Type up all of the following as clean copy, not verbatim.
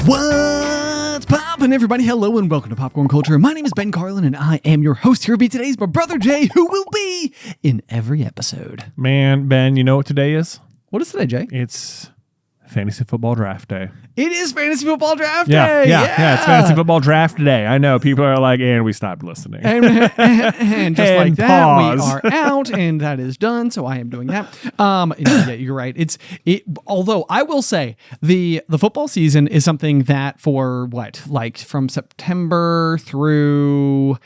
What's poppin', everybody? Hello and welcome to Popcorn Culture. My name is Ben Carlin and I am your host. Here will be today's my brother Jay, who will be in every episode. Man, Ben, you know what today is? What is today, Jay? It's Fantasy Football Draft Day. It is Fantasy Football Draft Yeah, Day. yeah, it's Fantasy Football Draft Day. I know people are like, and we stopped listening. And just And like that, pause. we are out, and that is done. So I am doing that. Yeah, you're right. Although I will say the football season is something that for from September through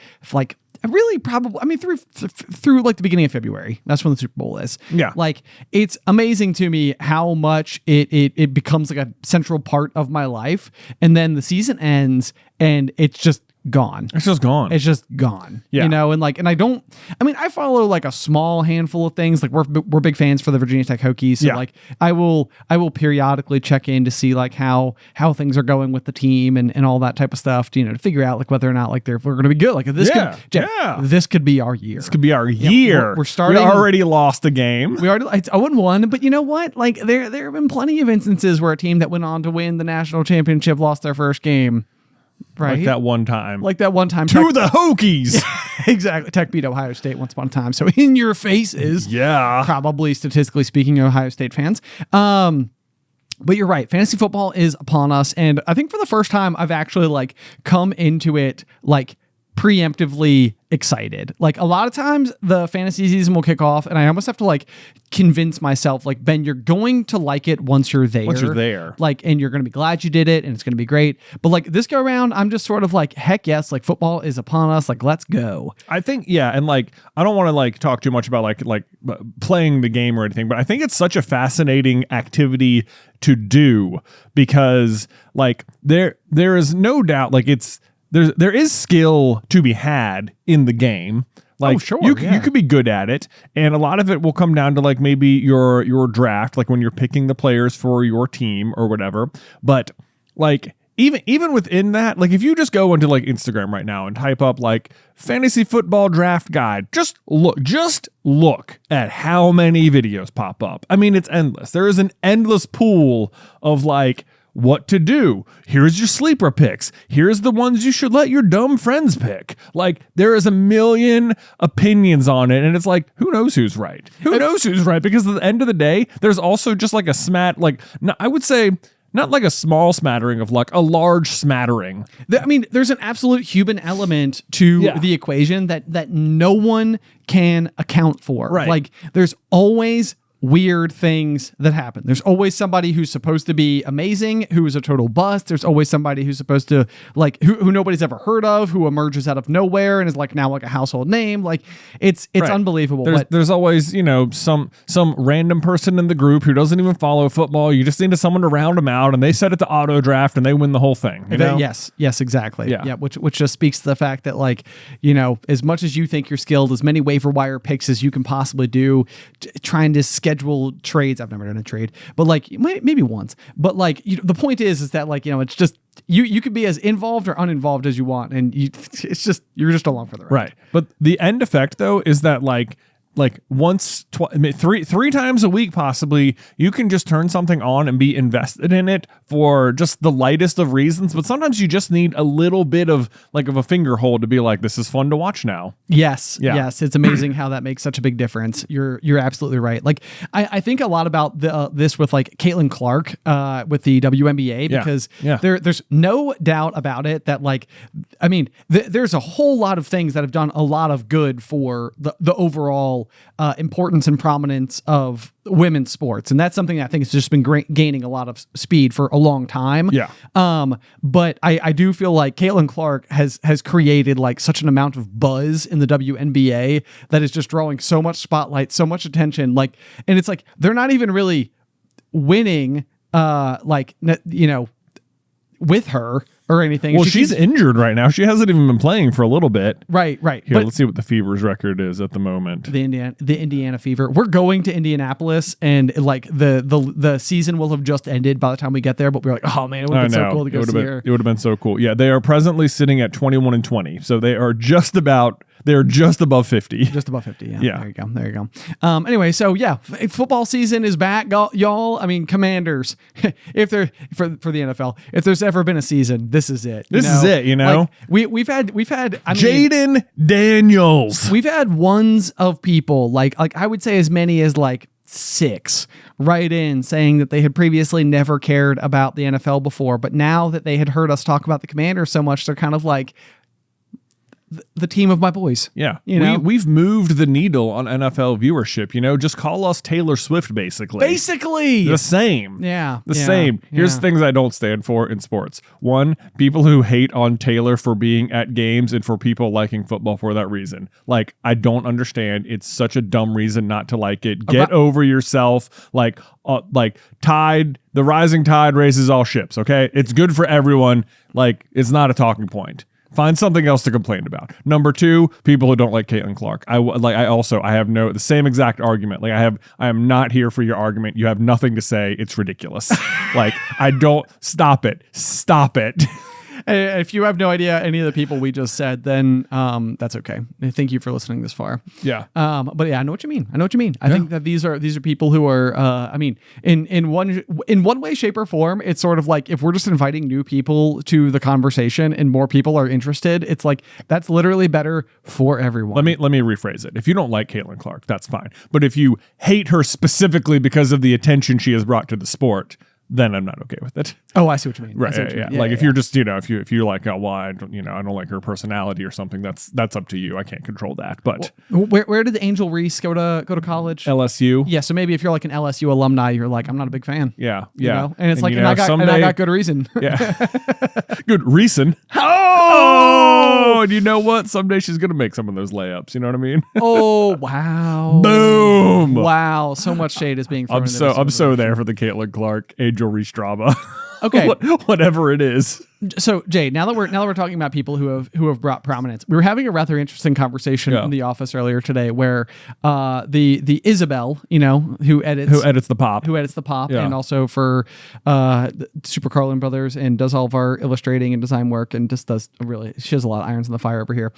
really probably, through like the beginning of February. That's when the Super Bowl is. Yeah. Like, it's amazing to me how much it becomes like a central part of my life. And then the season ends and it's just gone. It's just gone. It's just gone. Yeah. You know, and I follow like a small handful of things. Like we're big fans for the Virginia Tech Hokies. So like I will periodically check in to see like how things are going with the team and all that type of stuff, to figure out like whether or not like we're going to be good. Like this this could be our year. This could be our year. We're starting. We already lost a game. It's 0-1, but you know what? Like there have been plenty of instances where a team that went on to win the national championship lost their first game. Right. Like that one time. To the Hokies. Exactly. Tech beat Ohio State once upon a time. So in your faces. Yeah. Probably statistically speaking, Ohio State fans. But you're right. Fantasy football is upon us. And I think for the first time, I've actually like come into it like preemptively excited. Like a lot of times the fantasy season will kick off and I almost have to like convince myself like, Ben, you're going to like it once you're there. Like, and you're going to be glad you did it and it's going to be great. But like this go around, I'm just sort of like, heck yes, like football is upon us. Like, let's go. I think, yeah. And like, I don't want to like talk too much about like playing the game or anything, but I think it's such a fascinating activity to do because like there is no doubt like there is skill to be had in the game. Like, you could be good at it, and a lot of it will come down to like maybe your draft, like when you're picking the players for your team or whatever. But like even within that, like if you just go into like Instagram right now and type up like fantasy football draft guide, just look at how many videos pop up. I mean, it's endless. There is an endless pool of like what to do. Here's your sleeper picks. Here's the ones you should let your dumb friends pick. Like there is a million opinions on it. And it's like, who knows who's right? Who knows who's right? Because at the end of the day, there's also just like I would say not like a small smattering of like a large smattering. There's an absolute human element to the equation that no one can account for. Right. Like there's always weird things that happen. There's always somebody who's supposed to be amazing, who is a total bust. There's always somebody who's supposed to like who nobody's ever heard of, who emerges out of nowhere and is like now like a household name. Like it's unbelievable. There's always, some random person in the group who doesn't even follow football. You just need someone to round them out and they set it to auto draft and they win the whole thing. You know? Yes, exactly. Yeah. Which just speaks to the fact that like, as much as you think you're skilled, as many waiver wire picks as you can possibly do, trying to schedule trades. I've never done a trade, but like maybe once. But like the point is that like it's just you could be as involved or uninvolved as you want, and you're just along for the ride. Right. But the end effect though is that like once, three times a week, possibly, you can just turn something on and be invested in it for just the lightest of reasons. But sometimes you just need a little bit of a finger hold to be like, this is fun to watch now. Yes. Yeah. Yes. It's amazing how that makes such a big difference. You're absolutely right. Like I think a lot about this with like Caitlin Clark with the WNBA, because there's no doubt about it that like, there's a whole lot of things that have done a lot of good for the overall importance and prominence of women's sports. And that's something that I think has just been gaining a lot of speed for a long time. Yeah. But I do feel like Caitlin Clark has created like such an amount of buzz in the WNBA that is just drawing so much spotlight, so much attention. Like, and it's like, they're not even really winning, with her or anything. Well, she's injured right now. She hasn't even been playing for a little bit. Right. Here, let's see what the Fever's record is at the moment. The Indiana Fever. We're going to Indianapolis, and like the season will have just ended by the time we get there. But we're like, oh man, it would have been so cool to go see her. It would have been so cool. Yeah, they are presently sitting at 21-20, so they are just about They're just above 50. Just above 50. Yeah. Yeah. There you go. Anyway, so yeah, football season is back, y'all. I mean, Commanders, if they're for the NFL, if there's ever been a season, this is it. This is it, you know? Like, we've had I mean, Jaden Daniels. we've had ones of people like I would say as many as like 6 write in saying that they had previously never cared about the NFL before, but now that they had heard us talk about the Commanders so much, they're kind of like the team of my boys. Yeah. You know? We've moved the needle on NFL viewership, you know, just call us Taylor Swift, basically. The same. Yeah. The same. Here's things I don't stand for in sports. 1, people who hate on Taylor for being at games and for people liking football for that reason. Like, I don't understand. It's such a dumb reason not to like it. Get over yourself. Like tide, the rising tide raises all ships, okay? It's good for everyone. Like, it's not a talking point. Find something else to complain about. Number 2, people who don't like Caitlin Clark. I have the same exact argument. Like I am not here for your argument. You have nothing to say. It's ridiculous. Like stop it. If you have no idea any of the people we just said, then that's okay. Thank you for listening this far. Yeah. But yeah, I know what you mean. I think that these are people who are I mean, in one way, shape, or form, it's sort of like if we're just inviting new people to the conversation and more people are interested, it's like that's literally better for everyone. Let me rephrase it. If you don't like Caitlin Clark, that's fine. But if you hate her specifically because of the attention she has brought to the sport, then I'm not okay with it. Oh, I see what you mean. Right. Yeah. Like if you're just, if you're like, oh, well, I don't like her personality or something, that's up to you. I can't control that. But where did Angel Reese go to college? LSU. Yeah. So maybe if you're like an LSU alumni, you're like, I'm not a big fan. Yeah. You know? And it's and I got good reason. Yeah. Good reason. Oh, and you know what? Someday she's going to make some of those layups. You know what I mean? Oh, wow. Boom. Wow. So much shade is being thrown. I'm so there for the Caitlin Clark, Angel Reese drama. Okay. Whatever it is. So Jay, now that we're talking about people who have brought prominence, we were having a rather interesting conversation in the office earlier today, where the Isybelle, who edits the pop, and also for Super Carlin Brothers and does all of our illustrating and design work and just she has a lot of irons in the fire over here.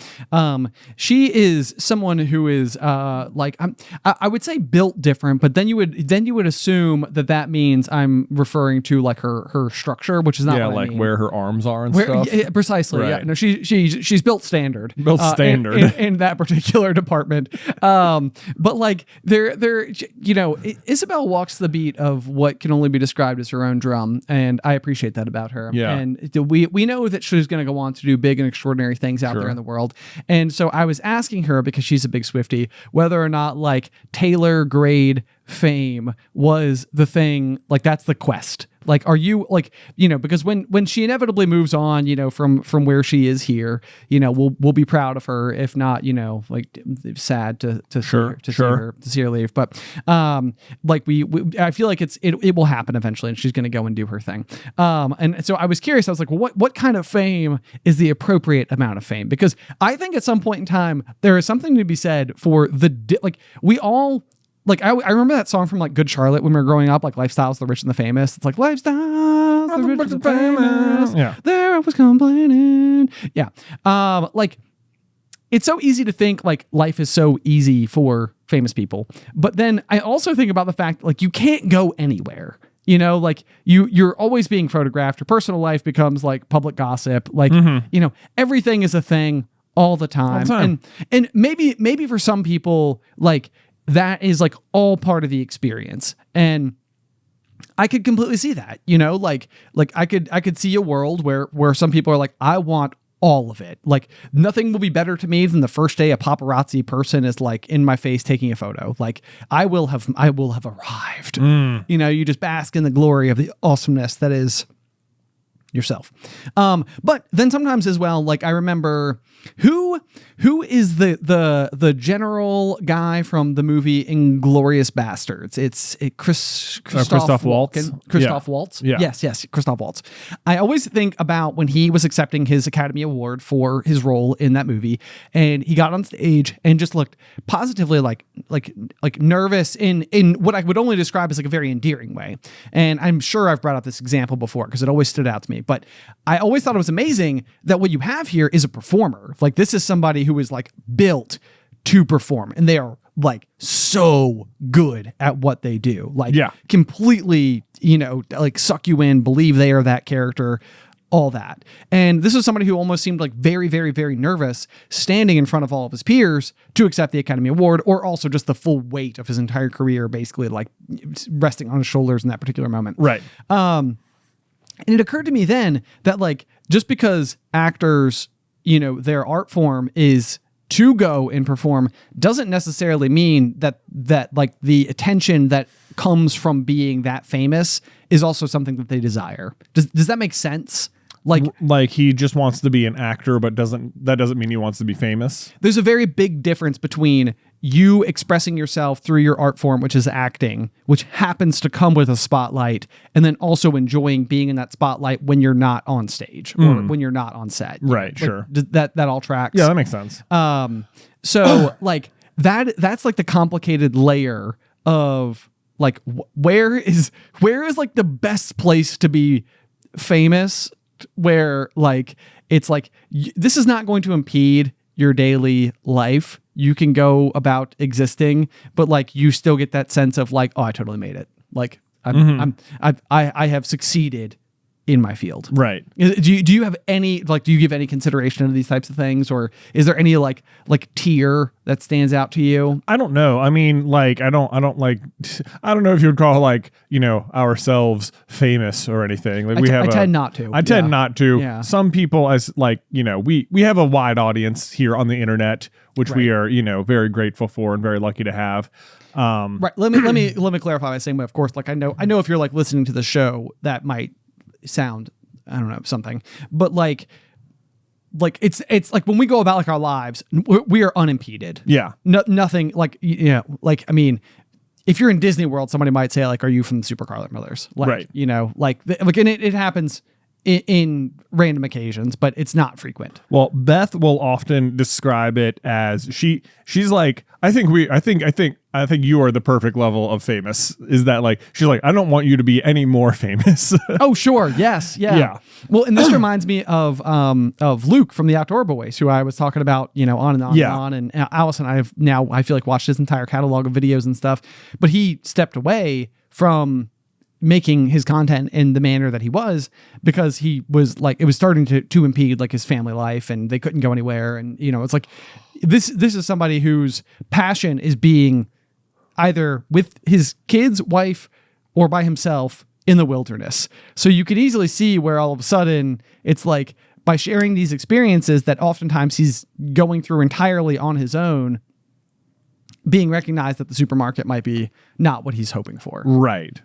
She is someone who is I would say built different, but then you would assume that means I'm referring to like her structure, which is not what I mean. Where her arms are and stuff. Yeah, precisely. Right. Yeah. No, she's built standard. In that particular department. But like Isybelle walks the beat of what can only be described as her own drum, and I appreciate that about her. Yeah. And we know that she's going to go on to do big and extraordinary things out there in the world. And so I was asking her, because she's a big Swiftie, whether or not like Taylor grade fame was the thing, like that's the quest. Like, are you like, because when she inevitably moves on, from where she is here, we'll be proud of her. If not, like sad to see her leave. But I feel like it will happen eventually, and she's going to go and do her thing. And so I was curious. I was like, well, what kind of fame is the appropriate amount of fame? Because I think at some point in time there is something to be said for we all. Like, I remember that song from, like, Good Charlotte when we were growing up, like, Lifestyles, the Rich and the Famous. It's like, Lifestyles, the Rich and the Famous. Yeah. There I was complaining. Yeah. It's so easy to think, like, life is so easy for famous people. But then I also think about the fact, like, you can't go anywhere. Like, you're always being photographed. Your personal life becomes, like, public gossip. Like, everything is a thing all the time. And maybe for some people, like, that is like all part of the experience. And I could completely see that, like I could see a world where some people are like, I want all of it. Like, nothing will be better to me than the first day a paparazzi person is like in my face taking a photo. Like, I will have arrived. You just bask in the glory of the awesomeness that is yourself. But then sometimes as well, like I remember who is the general guy from the movie Inglourious Bastards? It's Christoph Waltz. Christoph Waltz. Yeah. Yes, Christoph Waltz. I always think about when he was accepting his Academy Award for his role in that movie, and he got on stage and just looked positively like nervous in what I would only describe as like a very endearing way. And I'm sure I've brought up this example before because it always stood out to me. me. But I always thought it was amazing that what you have here is a performer. Like, this is somebody who is like built to perform, and they are like so good at what they do. Like, completely, like suck you in, believe they are that character, all that. And this is somebody who almost seemed like very, very, very nervous standing in front of all of his peers to accept the Academy Award, or also just the full weight of his entire career basically like resting on his shoulders in that particular moment. Right. And it occurred to me then that like, just because actors, their art form is to go and perform doesn't necessarily mean that like the attention that comes from being that famous is also something that they desire. Does that make sense? Like he just wants to be an actor, but that doesn't mean he wants to be famous. There's a very big difference between you expressing yourself through your art form, which is acting, which happens to come with a spotlight, and then also enjoying being in that spotlight when you're not on stage or when you're not on set. Right, sure. That all tracks. Yeah, that makes sense. So like that's like the complicated layer of like where is like the best place to be famous, where like it's like this is not going to impede your daily life. You can go about existing, but like you still get that sense of like, oh, I totally made it. Like I have succeeded in my field. Right. Do you have any, like, do you give any consideration to these types of things, or is there any like tier that stands out to you? I don't know. I mean, like, I don't know if you would call like, ourselves famous or anything. Like I tend not to. I tend not to. Yeah. Some people, as like, we have a wide audience here on the internet, which we are, very grateful for and very lucky to have. Right. Let me clarify by saying, of course, like I know if you're like listening to the show, that might sound, I don't know, something, but like it's like when we go about like our lives, we are unimpeded. Yeah. Nothing like, like, I mean, if you're in Disney World, somebody might say like, are you from the Super Carlin Brothers? Like, right. And it happens in random occasions, but it's not frequent. Well, Beth will often describe it as she's like, I think you are the perfect level of famous. Is that like, she's like, I don't want you to be any more famous. Oh, sure. Yes. Yeah. Well, and this reminds me of Luke from the Outdoor Boys, who I was talking about, on and on and on. And Allison, I feel like watched his entire catalog of videos and stuff, but he stepped away from making his content in the manner that he was, because he was like, it was starting to impede like his family life, and they couldn't go anywhere. And, it's like, this is somebody whose passion is being either with his kids, wife, or by himself in the wilderness. So you could easily see where all of a sudden it's like, by sharing these experiences that oftentimes he's going through entirely on his own, being recognized at the supermarket might be not what he's hoping for. Right.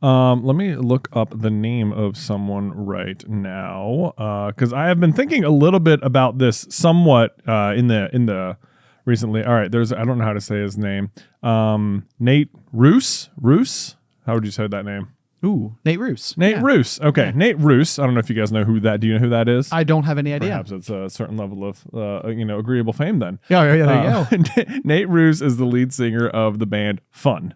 Let me look up the name of someone right now, because I have been thinking a little bit about this somewhat in the recently. All right, I don't know how to say his name. Nate Roos. How would you say that name? Ooh, Nate Roos. Nate Roos. Okay, yeah. Nate Roos. I don't know if you guys know who that. Do you know who that is? I don't have any idea. Perhaps it's a certain level of agreeable fame. Then. Yeah. There you go. Nate Roos is the lead singer of the band Fun.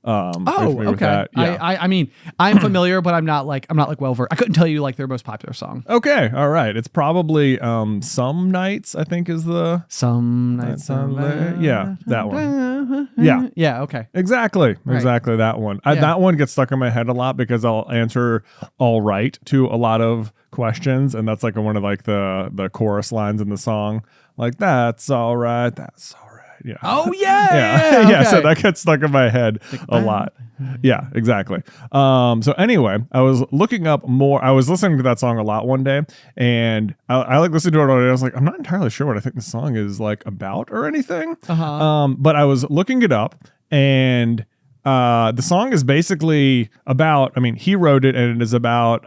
Okay. Yeah. I mean, I'm familiar, but I'm not like well versed. I couldn't tell you like their most popular song. Okay, all right. It's probably Some Nights, I think, is the Some Nights. Yeah, that one. Yeah. Yeah. Okay. Exactly. Right. Exactly that one. That one gets stuck in my head a lot because I'll answer all right to a lot of questions, and that's like one of like the chorus lines in the song, like that's all right. That's all right. Yeah. Oh yeah. Yeah. Okay. So that gets stuck in my head a lot. Yeah, exactly. So anyway, I was looking up more. I was listening to that song a lot one day, and I like listened to it all day. I was like, I'm not entirely sure what I think the song is like about or anything. But I was looking it up, and the song is basically about, I mean, he wrote it, and it is about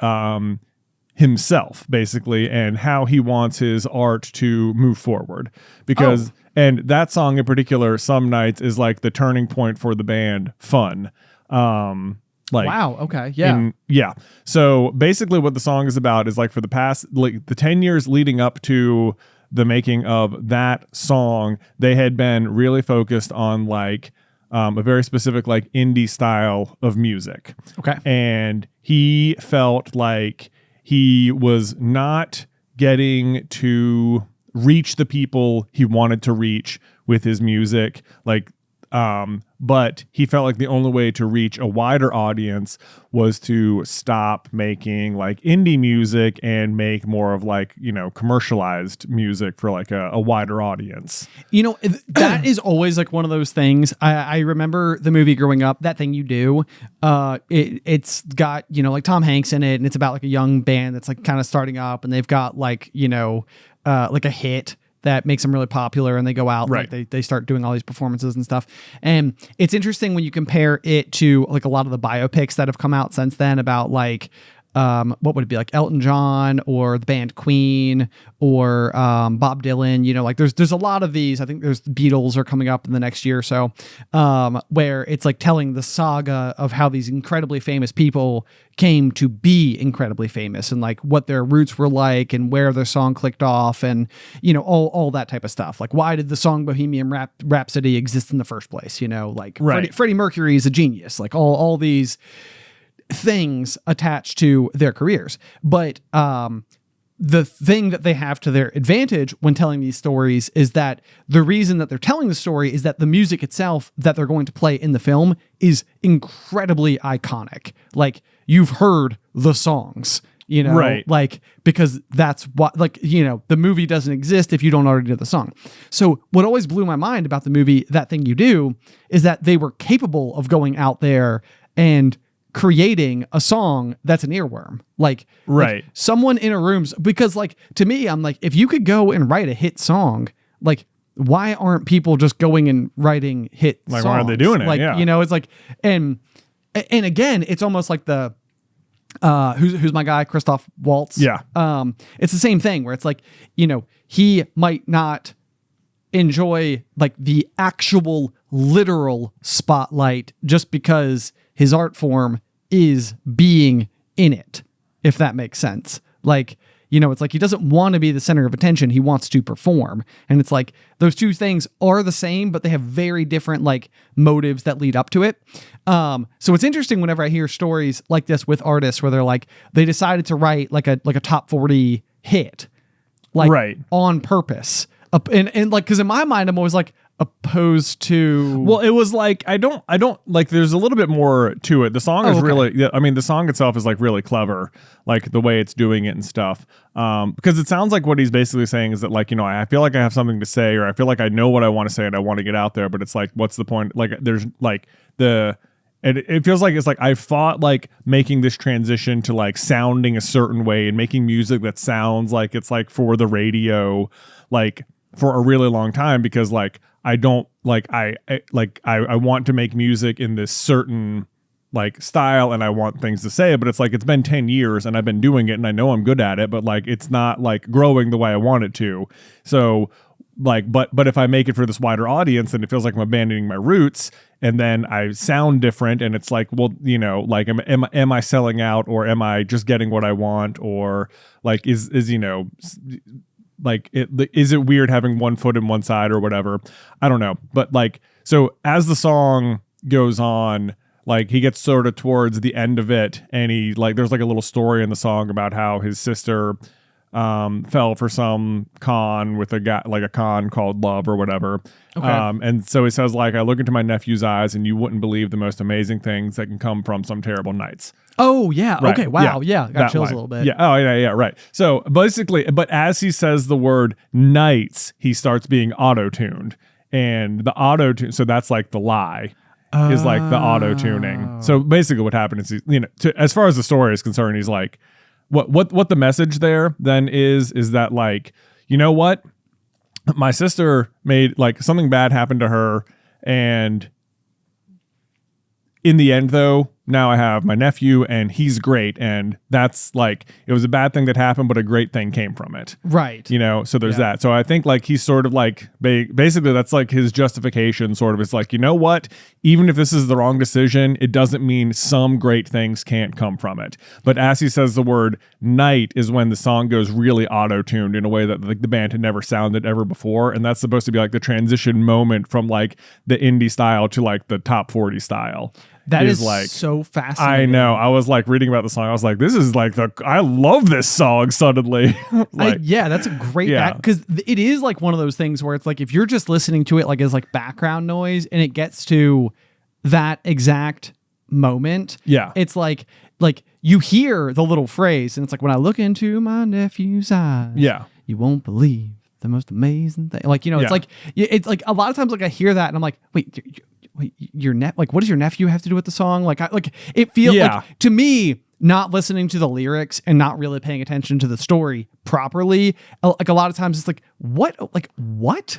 himself basically, and how he wants his art to move forward, because and that song in particular, Some Nights, is like the turning point for the band Fun. Like, wow. Okay. Yeah. Yeah. So basically what the song is about is like, for the past, like the 10 years leading up to the making of that song, they had been really focused on like a very specific like indie style of music. Okay. And he felt like he was not getting to reach the people he wanted to reach with his music. Like, but he felt like the only way to reach a wider audience was to stop making like indie music and make more of like, you know, commercialized music for like a wider audience. You know, that is always like one of those things. I remember the movie growing up, That Thing You Do. It's got, you know, like Tom Hanks in it, and it's about like a young band that's like kind of starting up, and they've got like, you know, like a hit that makes them really popular, and they go out, right. Like they start doing all these performances and stuff. And it's interesting when you compare it to like a lot of the biopics that have come out since then about like, what would it be, like Elton John or the band Queen or Bob Dylan, you know, like there's a lot of these. I think there's the Beatles are coming up in the next year or so, where it's like telling the saga of how these incredibly famous people came to be incredibly famous and like what their roots were like and where their song clicked off and, you know, all that type of stuff. Like, why did the song Bohemian Rhapsody exist in the first place? You know, like Freddie Mercury is a genius, like all these things attached to their careers. But the thing that they have to their advantage when telling these stories is that the reason that they're telling the story is that the music itself that they're going to play in the film is incredibly iconic. Like, you've heard the songs, you know, right. Like, because that's what, like, you know, the movie doesn't exist if you don't already know the song. So what always blew my mind about the movie That Thing You Do is that they were capable of going out there and creating a song that's an earworm. Like, right. Like someone in a room, because like, to me, I'm like, if you could go and write a hit song, like, why aren't people just going and writing hit songs? Why aren't they doing it? Like, yeah. You know, it's like, and again, it's almost like the, who's my guy, Christoph Waltz. Yeah. It's the same thing where it's like, you know, he might not enjoy like the actual literal spotlight just because his art form is being in it, if that makes sense. Like, you know, it's like he doesn't want to be the center of attention. He wants to perform. And it's like those two things are the same, but they have very different like motives that lead up to it. So it's interesting whenever I hear stories like this with artists where they're like, they decided to write like a top 40 hit, like right. on purpose. And like, cause in my mind, I'm always like, opposed to, well, it was like I don't like, there's a little bit more to it. The song is really, I mean, the song itself is like really clever, like the way it's doing it and stuff, because it sounds like what he's basically saying is that, like, you know, I feel like I have something to say, or I feel like I know what I want to say and I want to get out there, but it's like, what's the point? Like, there's like it feels like it's like I fought like making this transition to like sounding a certain way and making music that sounds like it's like for the radio, like for a really long time, because like I don't like I want to make music in this certain like style and I want things to say, but it's like it's been 10 years and I've been doing it and I know I'm good at it, but like it's not like growing the way I want it to. So like, but if I make it for this wider audience, then it feels like I'm abandoning my roots, and then I sound different, and it's like, well, you know, like am I selling out, or am I just getting what I want, or like is you know, like is it weird having one foot in one side or whatever? I don't know. But like, so as the song goes on, like he gets sort of towards the end of it, and he like, there's like a little story in the song about how his sister fell for some con with a guy, like a con called love or whatever. Okay. And so he says, like, I look into my nephew's eyes and you wouldn't believe the most amazing things that can come from some terrible nights. Oh, yeah. Right. Okay. Wow. Yeah. Got chills a little bit. Yeah. Oh, yeah. Yeah. Right. So basically, but as he says the word nights, he starts being auto-tuned. And the auto-tune, so that's like the lie, is like the auto-tuning. So basically what happened is, you know, as far as the story is concerned, he's like, what the message there then is that, like, you know what? My sister made, like, something bad happened to her, and in the end, though, now I have my nephew and he's great. And that's like, it was a bad thing that happened, but a great thing came from it. Right. You know, so there's that. So I think like he's sort of like, basically that's like his justification sort of. It's like, you know what, even if this is the wrong decision, it doesn't mean some great things can't come from it. But as he says the word night is when the song goes really auto-tuned in a way that like the band had never sounded ever before. And that's supposed to be like the transition moment from like the indie style to like the top 40 style. That is like so fascinating. I know. I was like reading about the song. I was like, this is like I love this song suddenly. Like, yeah, that's a great because it is like one of those things where it's like if you're just listening to it like as like background noise and it gets to that exact moment, it's like you hear the little phrase and it's like when I look into my nephew's eyes, you won't believe the most amazing thing. Like, it's like a lot of times like I hear that and I'm like, wait, your like what does your nephew have to do with the song? Like it feels like to me, not listening to the lyrics and not really paying attention to the story properly, like a lot of times it's like what?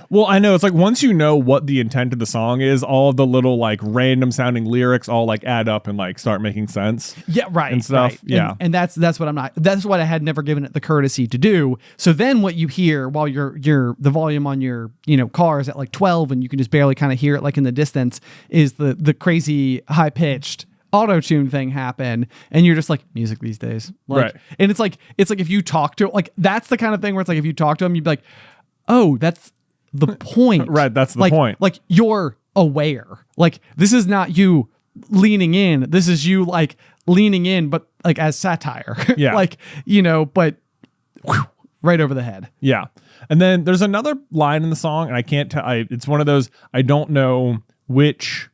Well, I know it's like once you know what the intent of the song is, all of the little like random sounding lyrics all like add up and like start making sense. And stuff. And that's what I had never given it the courtesy to do. So then what you hear while the volume on your car is at like 12 and you can just barely kind of hear it like in the distance is the crazy high pitched auto-tune thing happen, and you're just like, music these days, like, and it's like if you talk to like that's the kind of thing where it's like if you talk to them you'd be like, oh, that's the point. That's the point. Like you're aware, like this is not you leaning in, this is you like leaning in but like as satire. Like but right over the head. And then there's another line in the song and I can't tell, it's one of those I don't know which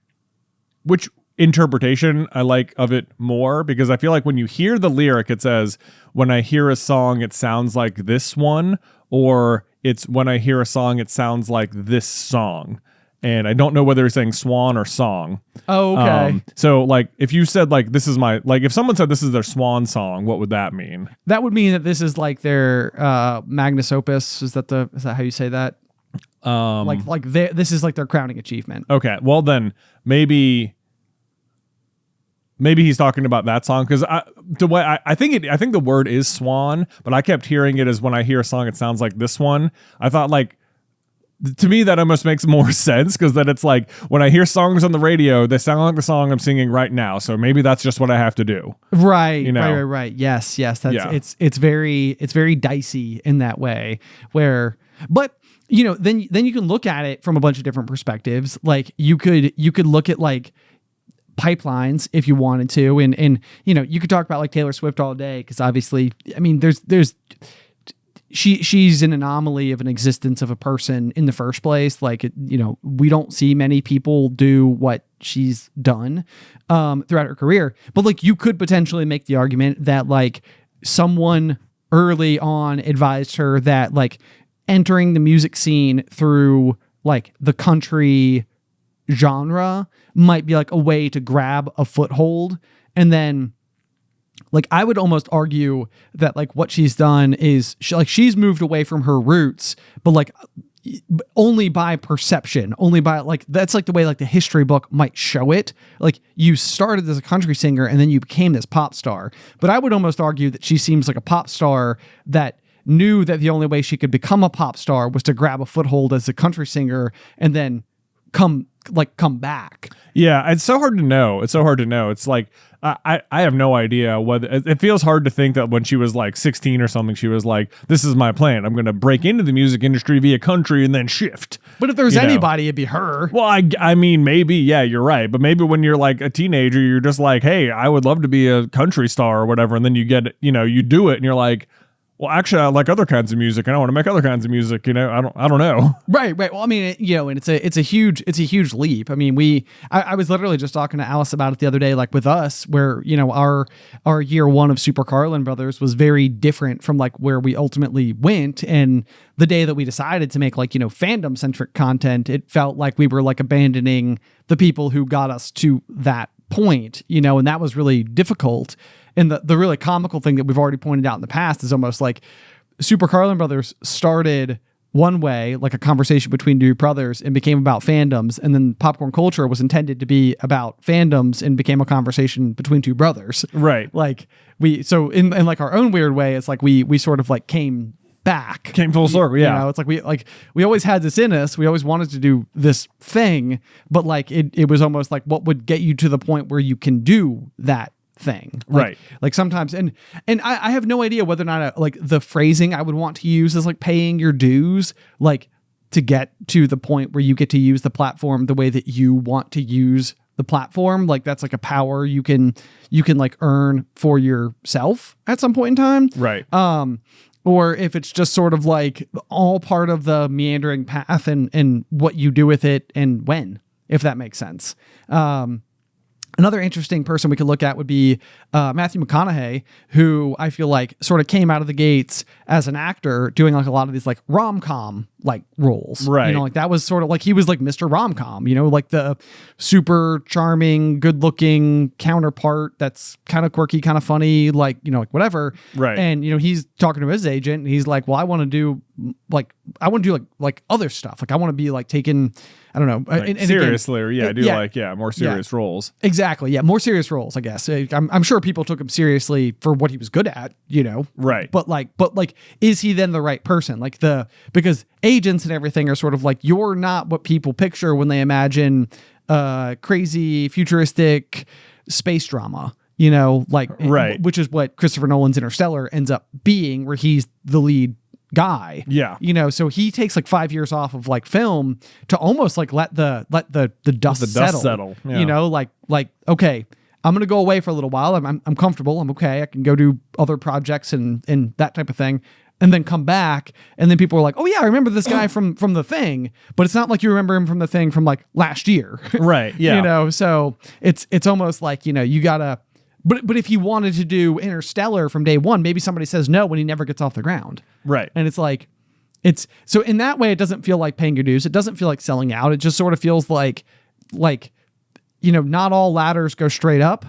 interpretation I like of it more, because I feel like when you hear the lyric it says when I hear a song it sounds like this one, or it's when I hear a song it sounds like this song, and I don't know whether it's saying swan or song. Oh, okay. So like if you said like this is my, like if someone said this is their swan song, what would that mean? That would mean that this is like their magnus opus. Is that how you say that? This is like their crowning achievement. Okay, well then maybe he's talking about that song, because I think the word is swan, but I kept hearing it as when I hear a song it sounds like this one. I thought like, to me that almost makes more sense, because then it's like when I hear songs on the radio they sound like the song I'm singing right now, so maybe that's just what I have to do. Right. Yes. That's it's very dicey in that way, where but then you can look at it from a bunch of different perspectives. Like you could look at like pipelines if you wanted to, and you could talk about like Taylor Swift all day, because obviously I mean there's she's an anomaly of an existence of a person in the first place. Like we don't see many people do what she's done throughout her career, but like you could potentially make the argument that like someone early on advised her that like entering the music scene through like the country genre might be like a way to grab a foothold. And then like I would almost argue that like what she's done is she's moved away from her roots, but like only by perception, only by like that's like the way like the history book might show it. Like you started as a country singer and then you became this pop star. But I would almost argue that she seems like a pop star that knew that the only way she could become a pop star was to grab a foothold as a country singer and then come back. Yeah, it's so hard to know. It's like I have no idea whether it feels hard to think that when she was like 16 or something, she was like, this is my plan. I'm going to break into the music industry via country and then shift. But if there's anybody, it'd be her. Well, I mean, maybe, yeah, you're right. But maybe when you're like a teenager, you're just like, hey, I would love to be a country star or whatever. And then you get, you do it and you're like, well, actually, I like other kinds of music, and I want to make other kinds of music. I don't know. Right. Well, I mean, and it's a huge leap. I mean, I was literally just talking to Alice about it the other day, like with us, where our year one of Super Carlin Brothers was very different from like where we ultimately went, and the day that we decided to make like fandom centric content, it felt like we were like abandoning the people who got us to that point, and that was really difficult. And the really comical thing that we've already pointed out in the past is almost like Super Carlin Brothers started one way, like a conversation between two brothers, and became about fandoms. And then Popcorn Culture was intended to be about fandoms and became a conversation between two brothers. Right. Like in like our own weird way, it's like we sort of like came full circle. Yeah. It's like we always had this in us. We always wanted to do this thing, but like it was almost like what would get you to the point where you can do that thing, right? Like sometimes, and I have no idea whether or not like the phrasing I would want to use is like paying your dues, like to get to the point where you get to use the platform the way that you want to use the platform, like that's like a power you can like earn for yourself at some point in time. Right. Or if it's just sort of like all part of the meandering path and what you do with it and when, if that makes sense. Another interesting person we could look at would be Matthew McConaughey, who I feel like sort of came out of the gates as an actor doing like a lot of these like rom-com like roles. Right. You know, like that was sort of like he was like Mr. Rom-Com, you know, like the super charming, good-looking counterpart that's kind of quirky, kind of funny, like, you know, like whatever. Right. And, you know, he's talking to his agent and he's like, well, I want to do like other stuff. Like I want to be like taken, I don't know. Like and seriously, again, or more serious roles. Exactly. Yeah. More serious roles, I guess. I'm sure people took him seriously for what he was good at, you know? Right. But like, is he then the right person? Like because agents and everything are sort of like, you're not what people picture when they imagine crazy futuristic space drama, you know, like, right. Which is what Christopher Nolan's Interstellar ends up being, where he's the lead guy. Yeah. You know, so he takes like 5 years off of like film to almost like let the dust settle. Yeah. You know, like okay, I'm gonna go away for a little while. I'm comfortable. I'm okay. I can go do other projects and that type of thing, and then come back. And then people are like, oh yeah, I remember this guy from The Thing, but it's not like you remember him from The Thing from like last year. Right. Yeah. You know, so it's almost like, you know, you gotta. But if he wanted to do Interstellar from day one, maybe somebody says no when he never gets off the ground. Right. And it's like, so in that way, it doesn't feel like paying your dues. It doesn't feel like selling out. It just sort of feels like, you know, not all ladders go straight up,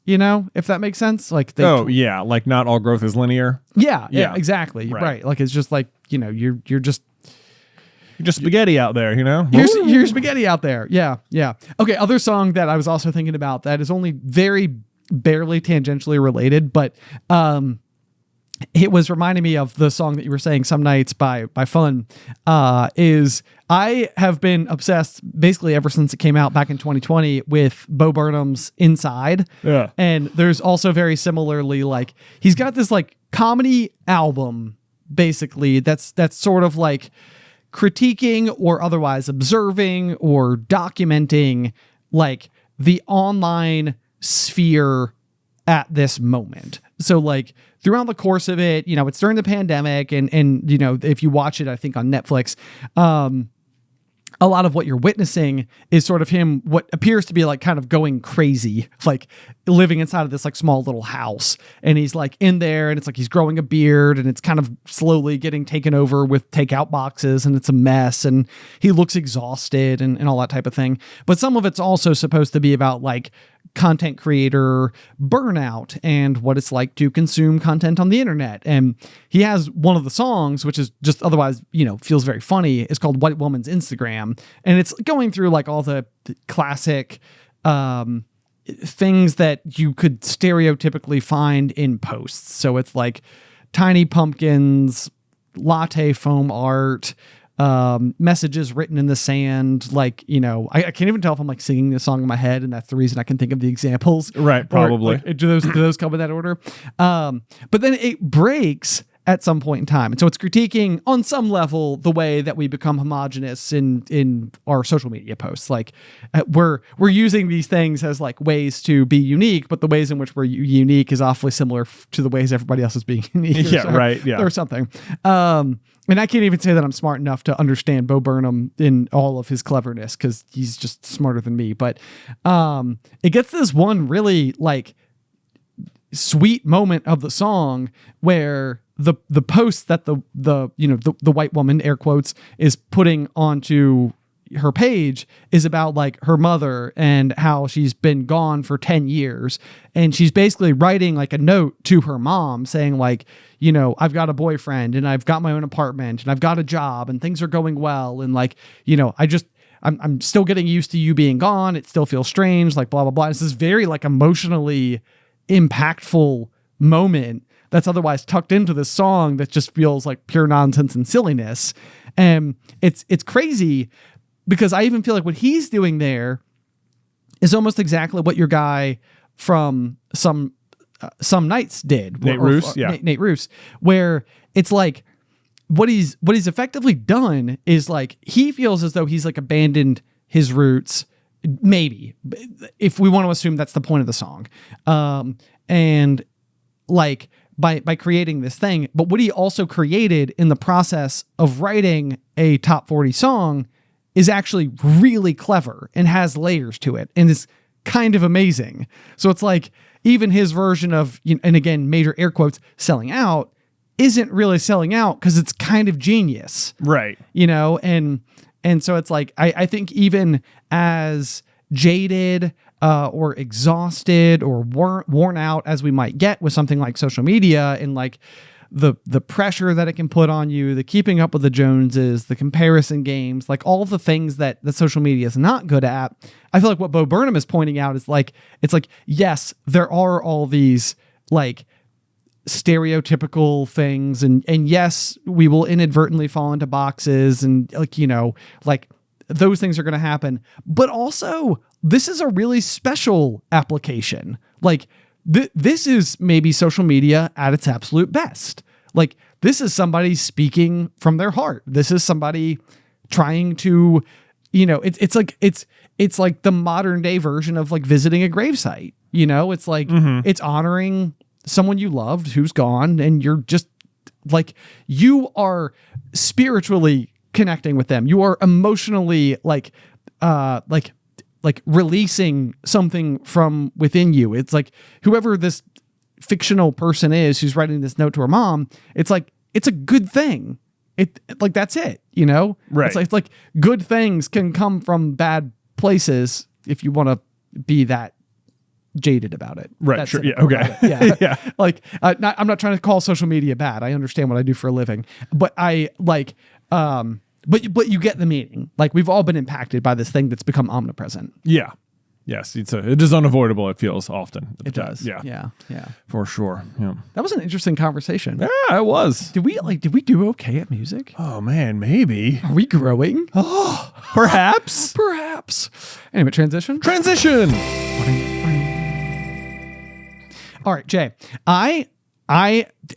you know, if that makes sense. Like, like not all growth is linear. Yeah, exactly. Right. Like, it's just like, you know, you're just spaghetti out there, you know? You're spaghetti out there. Yeah. Yeah. Okay. Other song that I was also thinking about that is only very barely tangentially related, but it was reminding me of the song that you were saying, Some Nights by Fun, is I have been obsessed basically ever since it came out back in 2020 with Bo Burnham's Inside. Yeah. And there's also very similarly, like, he's got this like comedy album basically that's sort of like critiquing or otherwise observing or documenting like the online sphere at this moment. So like throughout the course of it, you know, it's during the pandemic and you know, if you watch it, I think on Netflix, a lot of what you're witnessing is sort of him, what appears to be like kind of going crazy, like living inside of this like small little house. And he's like in there and it's like he's growing a beard and it's kind of slowly getting taken over with takeout boxes and it's a mess and he looks exhausted and all that type of thing. But some of it's also supposed to be about like content creator burnout and what it's like to consume content on the internet. And he has one of the songs, which is just otherwise, you know, feels very funny. It's called White Woman's Instagram. And it's going through like all the classic things that you could stereotypically find in posts. So it's like tiny pumpkins, latte foam art, messages written in the sand, like, you know, I can't even tell if I'm like singing this song in my head, and that's the reason I can think of the examples. Right, probably. Or, like, do those come in that order? But then it breaks at some point in time, and so it's critiquing on some level the way that we become homogenous in our social media posts. Like we're using these things as like ways to be unique, but the ways in which we're unique is awfully similar to the ways everybody else is being unique. Or something. And I can't even say that I'm smart enough to understand Bo Burnham in all of his cleverness because he's just smarter than me. But it gets this one really like sweet moment of the song where the post that the white woman, air quotes, is putting onto her page is about like her mother and how she's been gone for 10 years. And she's basically writing like a note to her mom saying like, you know, I've got a boyfriend and I've got my own apartment and I've got a job and things are going well. And like, you know, I'm still getting used to you being gone. It still feels strange, like blah, blah, blah. It's this very like emotionally impactful moment that's otherwise tucked into this song that just feels like pure nonsense and silliness. And it's crazy because I even feel like what he's doing there is almost exactly what your guy from Some Nights did. Nate Roos, yeah. Nate Roos, where it's like what he's effectively done is like he feels as though he's like abandoned his roots maybe, if we want to assume that's the point of the song. And like by creating this thing, but what he also created in the process of writing a top 40 song is actually really clever and has layers to it and is kind of amazing. So it's like even his version of, and again, major air quotes, selling out isn't really selling out because it's kind of genius. Right. And so it's like, I think even as jaded or exhausted or worn out as we might get with something like social media and like the pressure that it can put on you, the keeping up with the Joneses, the comparison games, like all the things that social media is not good at. I feel like what Bo Burnham is pointing out is like, it's like, yes, there are all these like stereotypical things and yes, we will inadvertently fall into boxes and like, like those things are going to happen. But also this is a really special application. Like this is maybe social media at its absolute best. Like this is somebody speaking from their heart. This is somebody trying to, it's like the modern day version of like visiting a gravesite. It's like, it's honoring someone you loved who's gone and you're just like, you are spiritually connecting with them. You are emotionally like releasing something from within you. It's like whoever this fictional person is who's writing this note to her mom, it's like, it's a good thing. Like, that's it, Right. It's like good things can come from bad places if you want to be that jaded about it. Right. That's sure. Yeah. cynical Okay. about it. Yeah. Yeah. Like, I'm not trying to call social media bad. I understand what I do for a living, but I like, but you get the meaning. Like we've all been impacted by this thing that's become omnipresent. Yeah. Yes. It is unavoidable. It feels often. It does. Yeah. Yeah. For sure. Yeah. That was an interesting conversation. Yeah, it was. Did we do okay at music? Oh man, maybe. Are we growing? Oh, perhaps. Perhaps. Anyway, transition. All right, Jay. I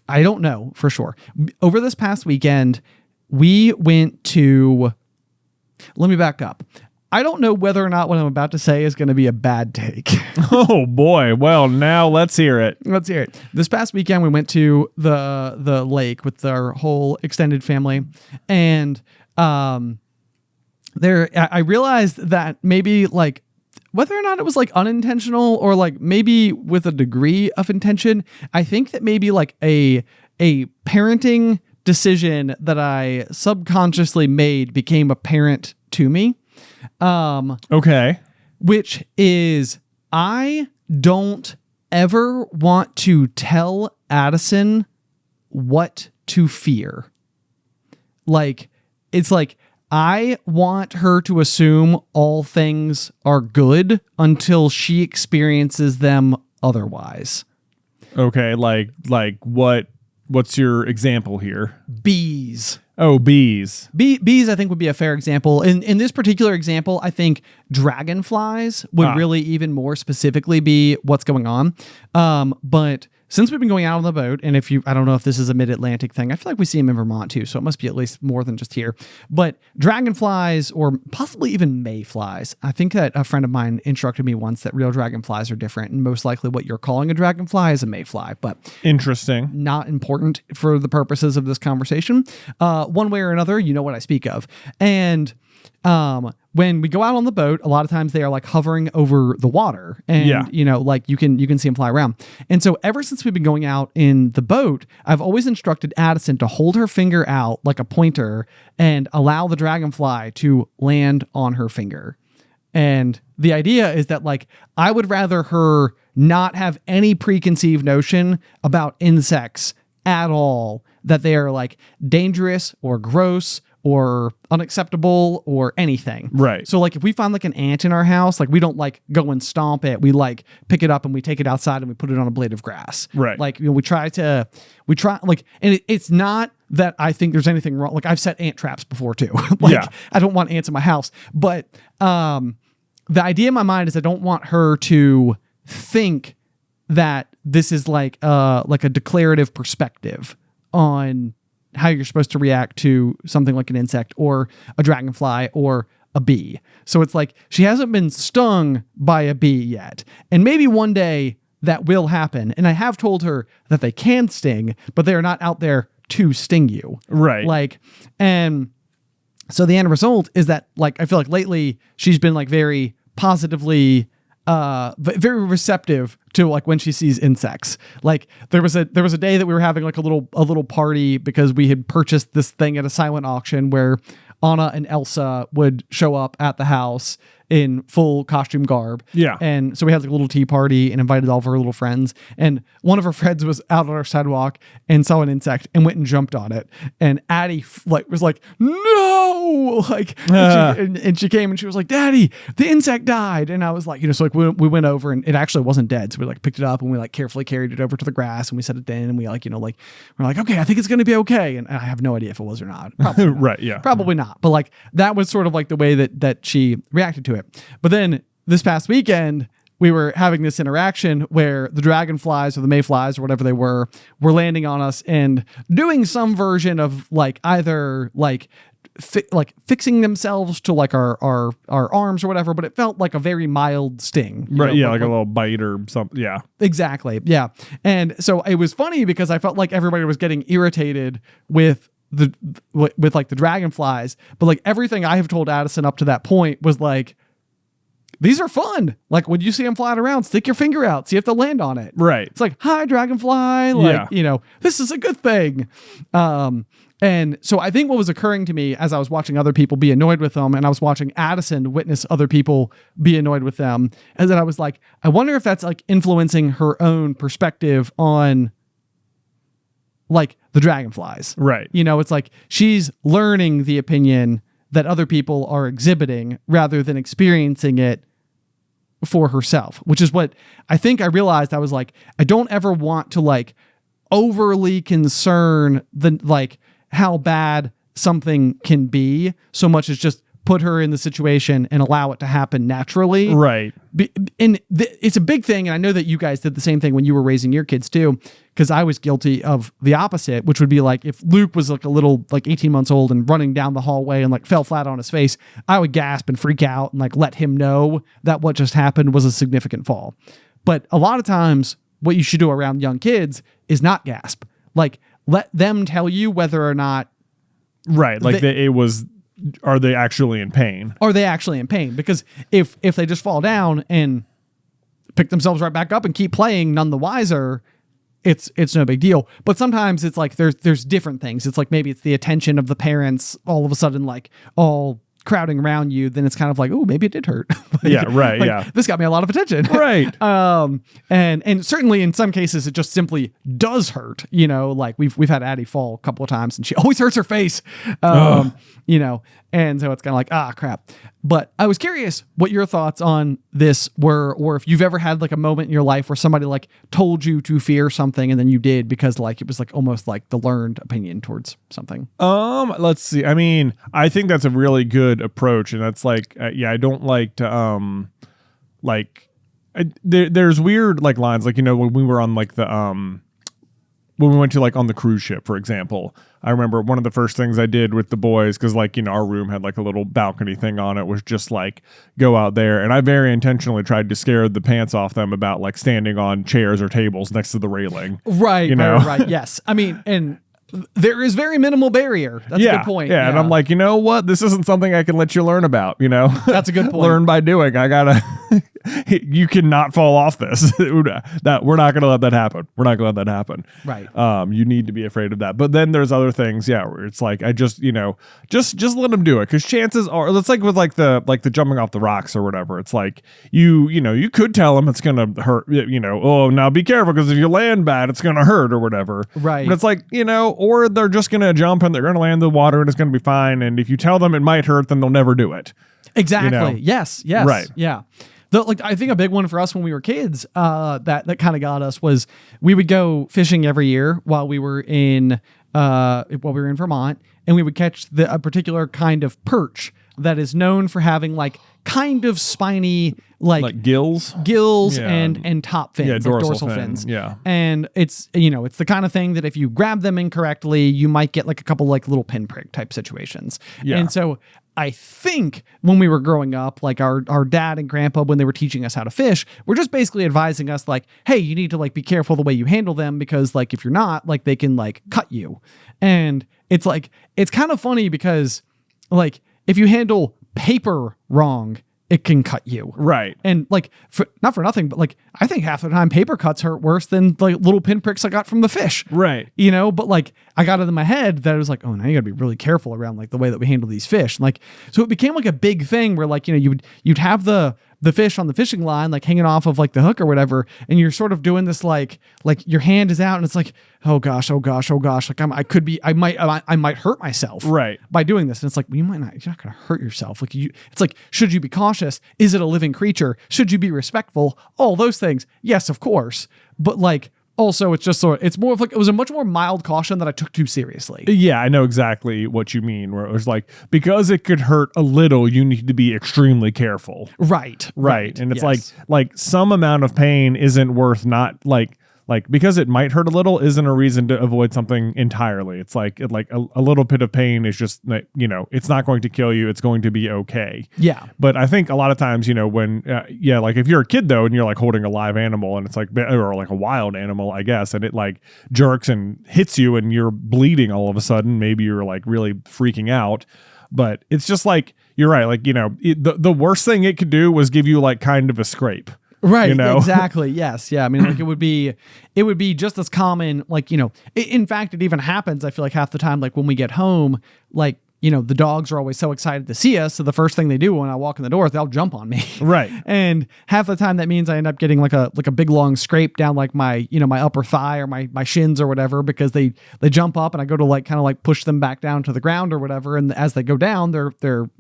don't know for sure. Over this past weekend, we went to. Let me back up. I don't know whether or not what I'm about to say is going to be a bad take. Oh boy. Well, now let's hear it. Let's hear it. This past weekend, we went to the lake with our whole extended family, and there I realized that maybe like whether or not it was like unintentional or like maybe with a degree of intention, I think that maybe like a parenting decision that I subconsciously made became apparent to me. Okay. Which is I don't ever want to tell Addison what to fear. Like, it's like, I want her to assume all things are good until she experiences them otherwise. Okay. Like what's your example here? Bees. Oh, bees. Bees, I think, would be a fair example. In this particular example, I think dragonflies would really even more specifically be what's going on. But since we've been going out on the boat, and I don't know if this is a mid-Atlantic thing, I feel like we see them in Vermont too, so it must be at least more than just here. But dragonflies, or possibly even mayflies, I think that a friend of mine instructed me once that real dragonflies are different, and most likely what you're calling a dragonfly is a mayfly, but interesting. Not important for the purposes of this conversation. One way or another, you know what I speak of. And when we go out on the boat, a lot of times they are like hovering over the water and, like you can see them fly around. And so ever since we've been going out in the boat, I've always instructed Addison to hold her finger out like a pointer and allow the dragonfly to land on her finger. And the idea is that like, I would rather her not have any preconceived notion about insects at all, that they are like dangerous or gross or unacceptable or anything. Right. So like if we find like an ant in our house, like we don't like go and stomp it. We like pick it up and we take it outside and we put it on a blade of grass. Right. Like, we try like, and it's not that I think there's anything wrong. Like I've set ant traps before too. I don't want ants in my house, but the idea in my mind is I don't want her to think that this is like a declarative perspective on how you're supposed to react to something like an insect or a dragonfly or a bee. So it's like she hasn't been stung by a bee yet. And maybe one day that will happen. And I have told her that they can sting, but they are not out there to sting you. Right. Like, and so the end result is that, like, I feel like lately she's been like very positively, very receptive to like when she sees insects. Like there was a day that we were having like a little party because we had purchased this thing at a silent auction where Anna and Elsa would show up at the house in full costume garb. Yeah. And so we had like a little tea party and invited all of her little friends. And one of her friends was out on our sidewalk and saw an insect and went and jumped on it. And Addie was like, no, like, and she came and she was like, Daddy, the insect died. And I was like, so like we went over and it actually wasn't dead. So we like picked it up and we like carefully carried it over to the grass and we set it in and we like, we're like, okay, I think it's going to be okay. And I have no idea if it was or not. Probably not. Right. Yeah. Probably not. But like that was sort of like the way that she reacted to it. But then this past weekend, we were having this interaction where the dragonflies or the mayflies or whatever they were landing on us and doing some version of like either like fixing themselves to like our arms or whatever, but it felt like a very mild sting. Right. Yeah. Like a little bite or something. Yeah. Exactly. Yeah. And so it was funny because I felt like everybody was getting irritated with like the dragonflies, but like everything I have told Addison up to that point was like, these are fun. Like when you see them flying around, stick your finger out, see if they'll land on it. Right. It's like, hi, dragonfly. Like, this is a good thing. And so I think what was occurring to me as I was watching other people be annoyed with them and I was watching Addison witness other people be annoyed with them, is that I was like, I wonder if that's like influencing her own perspective on like the dragonflies. Right. It's like she's learning the opinion that other people are exhibiting rather than experiencing it for herself, which is what I think I realized. I was like, I don't ever want to like overly concern the like how bad something can be so much as just put her in the situation and allow it to happen naturally. Right. It's a big thing. And I know that you guys did the same thing when you were raising your kids too, because I was guilty of the opposite, which would be like if Luke was like a little like 18 months old and running down the hallway and like fell flat on his face, I would gasp and freak out and like let him know that what just happened was a significant fall. But a lot of times what you should do around young kids is not gasp. Like let them tell you whether or not. Right. Like are they actually in pain? Are they actually in pain? Because if they just fall down and pick themselves right back up and keep playing, none the wiser, it's no big deal. But sometimes it's like there's different things. It's like maybe it's the attention of the parents all of a sudden like all crowding around you, then it's kind of like, oh, maybe it did hurt. Like, yeah, right. like, yeah. This got me a lot of attention. Right. And certainly in some cases it just simply does hurt. Like we've had Addie fall a couple of times and she always hurts her face. And so it's kind of like, crap. But I was curious what your thoughts on this were, or if you've ever had like a moment in your life where somebody like told you to fear something and then you did because like it was like almost like the learned opinion towards something. Let's see. I mean, I think that's a really good approach, and that's like, I don't like to there's weird like lines like when we were on like the when we went to like on the cruise ship, for example. I remember one of the first things I did with the boys, because like, our room had like a little balcony thing on it, was just like go out there. And I very intentionally tried to scare the pants off them about like standing on chairs or tables next to the railing. Right. Right. Yes. I mean, and there is very minimal barrier. That's a good point. Yeah. And I'm like, you know what? This isn't something I can let you learn about, That's a good point. Learn by doing. I gotta, you cannot fall off this. That we're not going to let that happen. We're not going to let that happen. Right. You need to be afraid of that. But then there's other things, where it's like, I just, just let them do it. Cause chances are, it's like with like the jumping off the rocks or whatever. It's like, you could tell them it's going to hurt, oh, now be careful, because if you land bad, it's going to hurt or whatever. Right. But it's like, or they're just going to jump and they're going to land in the water and it's going to be fine. And if you tell them it might hurt, then they'll never do it. Exactly. Yes. Right. Yeah. I think a big one for us when we were kids, that kind of got us, was we would go fishing every year while we were in Vermont, and we would catch a particular kind of perch that is known for having like kind of spiny like gills and top fins, dorsal fins. Yeah. And it's it's the kind of thing that if you grab them incorrectly, you might get like a couple like little pinprick type situations. Yeah. And so I think when we were growing up, like our dad and grandpa, when they were teaching us how to fish, were just basically advising us like, hey, you need to like be careful the way you handle them, because like if you're not, like they can like cut you. And it's like, it's kind of funny because like if you handle paper wrong, it can cut you. Right. And like, not for nothing, but like, I think half the time paper cuts hurt worse than like little pinpricks I got from the fish. Right. You know, but like I got it in my head that it was like, oh, now you gotta be really careful around like the way that we handle these fish. And, like, so it became like a big thing where like, you know, you'd have the fish on the fishing line, like hanging off of like the hook or whatever. And you're sort of doing this, like your hand is out and it's like, oh gosh. Like I might hurt myself right. by doing this. And it's like, well, you're not going to hurt yourself. Like it's like, should you be cautious? Is it a living creature? Should you be respectful? All those things. Yes, of course. But like, also, it's just sort of, it's more of like, it was a much more mild caution that I took too seriously. Yeah, I know exactly what you mean, where it was like, because it could hurt a little, you need to be extremely careful. Right. And it's yes. like some amount of pain isn't worth not like because it might hurt a little isn't a reason to avoid something entirely. It's like a little bit of pain is just like, you know, it's not going to kill you. It's going to be okay. Yeah. But I think a lot of times, you know, when, like if you're a kid though, and you're like holding a live animal and it's like, or like a wild animal, I guess, and it like jerks and hits you and you're bleeding all of a sudden, maybe you're like really freaking out. But it's just like, you're right. Like, you know, the worst thing it could do was give you like kind of a scrape. Right. You know? Exactly. Yes. Yeah. I mean, like it would be just as common, like, you know, in fact, it even happens. I feel like half the time, like when we get home, like, you know, the dogs are always so excited to see us. So the first thing they do when I walk in the door is they'll jump on me. Right. And half the time that means I end up getting like a big long scrape down like my, you know, my upper thigh or my shins or whatever, because they jump up and I go to like kind of like push them back down to the ground or whatever. And as they go down, their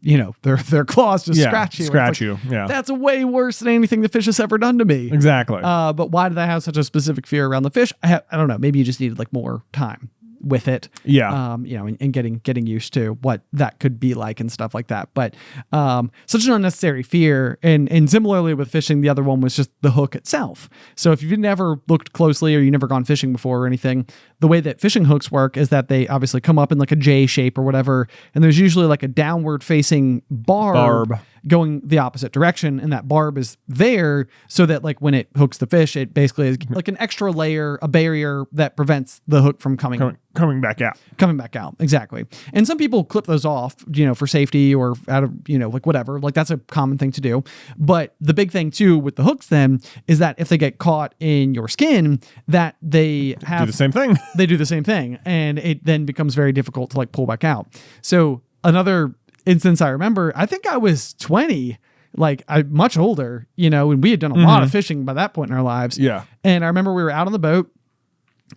you know, their claws just scratch you. Scratch like, you. Yeah. That's way worse than anything the fish has ever done to me. Exactly. But why did I have such a specific fear around the fish? I don't know. Maybe you just needed like more time with it. Yeah. You know, and getting used to what that could be like and stuff like that. But such an unnecessary fear. And similarly with fishing, the other one was just the hook itself. So if you've never looked closely or you've never gone fishing before or anything, the way that fishing hooks work is that they obviously come up in like a J shape or whatever. And there's usually like a downward facing barb going the opposite direction, and that barb is there so that like when it hooks the fish, it basically is like an extra layer, a barrier that prevents the hook from coming back out. Exactly. And some people clip those off, you know, for safety or out of, you know, like whatever, like that's a common thing to do. But the big thing too with the hooks then is that if they get caught in your skin, that they do the same thing. They do the same thing, and it then becomes very difficult to like pull back out. So another instance I remember, I think I was 20, like I'm much older, you know, and we had done a lot of fishing by that point in our lives. Yeah. And I remember we were out on the boat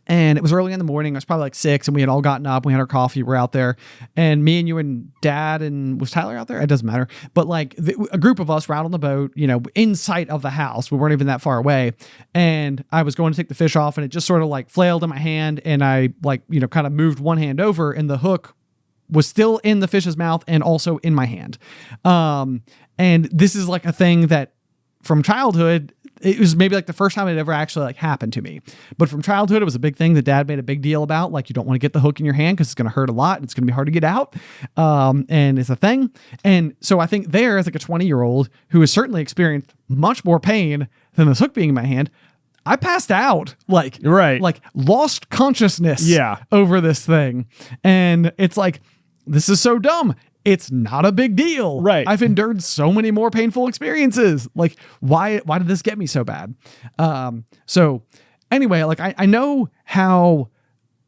and it was early in the morning. I was probably like 6 and we had all gotten up. We had our coffee. We're out there and me and you and dad and was Tyler out there? It doesn't matter. But like a group of us were out on the boat, you know, in sight of the house. We weren't even that far away. And I was going to take the fish off and it just sort of like flailed in my hand. And I like, you know, kind of moved one hand over and the hook was still in the fish's mouth and also in my hand. And this is like a thing that from childhood, it was maybe like the first time it ever actually like happened to me. But from childhood, it was a big thing that dad made a big deal about. Like you don't want to get the hook in your hand because it's going to hurt a lot. And it's going to be hard to get out. And it's a thing. And so I think there as like a 20-year-old who has certainly experienced much more pain than this hook being in my hand, I passed out, like lost consciousness over this thing. And it's like, this is so dumb. It's not a big deal. Right. I've endured so many more painful experiences. Like, why did this get me so bad? So anyway, like I know how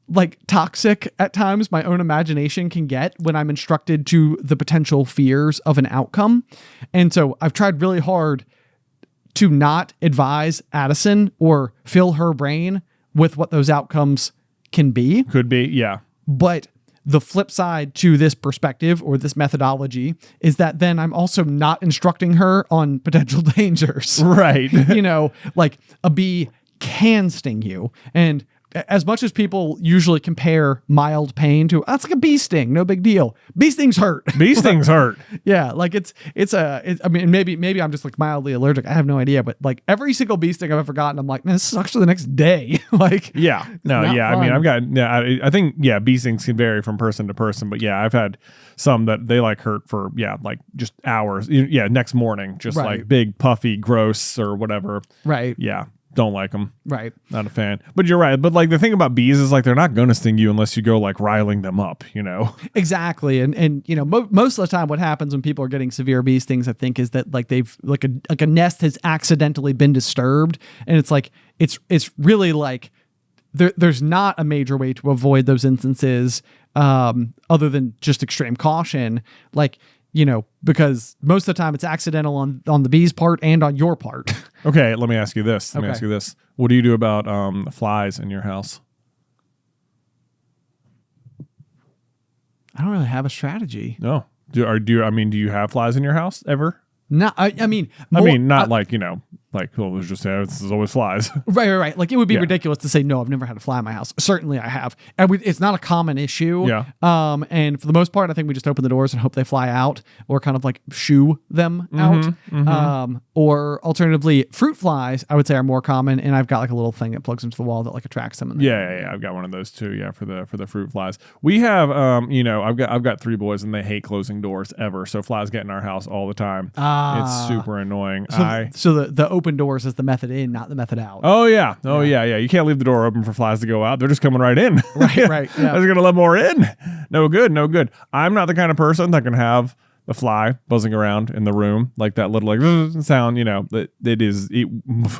like toxic at times my own imagination can get when I'm instructed to the potential fears of an outcome. And so I've tried really hard to not advise Addison or fill her brain with what those outcomes can be. Could be, yeah. But the flip side to this perspective or this methodology is that then I'm also not instructing her on potential dangers. Right. You know, like a bee can sting you. And as much as people usually compare mild pain to, that's like a bee sting, no big deal. Bee stings hurt. Bee stings hurt. Yeah, like I mean, maybe I'm just like mildly allergic. I have no idea, but like every single bee sting I've ever gotten, I'm like, man, this sucks for the next day. Like, yeah, no, yeah. fun. I mean, I've got, I think, bee stings can vary from person to person, but yeah, I've had some that they like hurt for, like just hours. Yeah, next morning, just like big, puffy, gross or whatever. Right. Yeah. Don't like them. Right. Not a fan. But you're right. But like the thing about bees is like they're not going to sting you unless you go like riling them up, Exactly. And most of the time what happens when people are getting severe bee stings, I think, is that like they've like a nest has accidentally been disturbed. And it's like it's really like there's not a major way to avoid those instances other than just extreme caution. Like, because most of the time it's accidental on the bee's part and on your part. Okay, let me ask you this. What do you do about flies in your house? I don't really have a strategy. No. Do you have flies in your house ever? No, I mean, not there's just this is always flies. Right. Like it would be ridiculous to say no. I've never had a fly in my house. Certainly, I have. And it's not a common issue. Yeah. And for the most part, I think we just open the doors and hope they fly out, or kind of like shoo them out. Or alternatively, fruit flies, I would say, are more common. And I've got like a little thing that plugs into the wall that like attracts them. Yeah. I've got one of those too. Yeah, for the fruit flies. We have I've got 3 boys and they hate closing doors ever. So flies get in our house all the time. It's super annoying. So the open doors is the method in, not the method out. Oh yeah. You can't leave the door open for flies to go out. They're just coming right in. Right. Yeah. I was gonna let more in. No good. I'm not the kind of person that can have the fly buzzing around in the room, like that little like sound.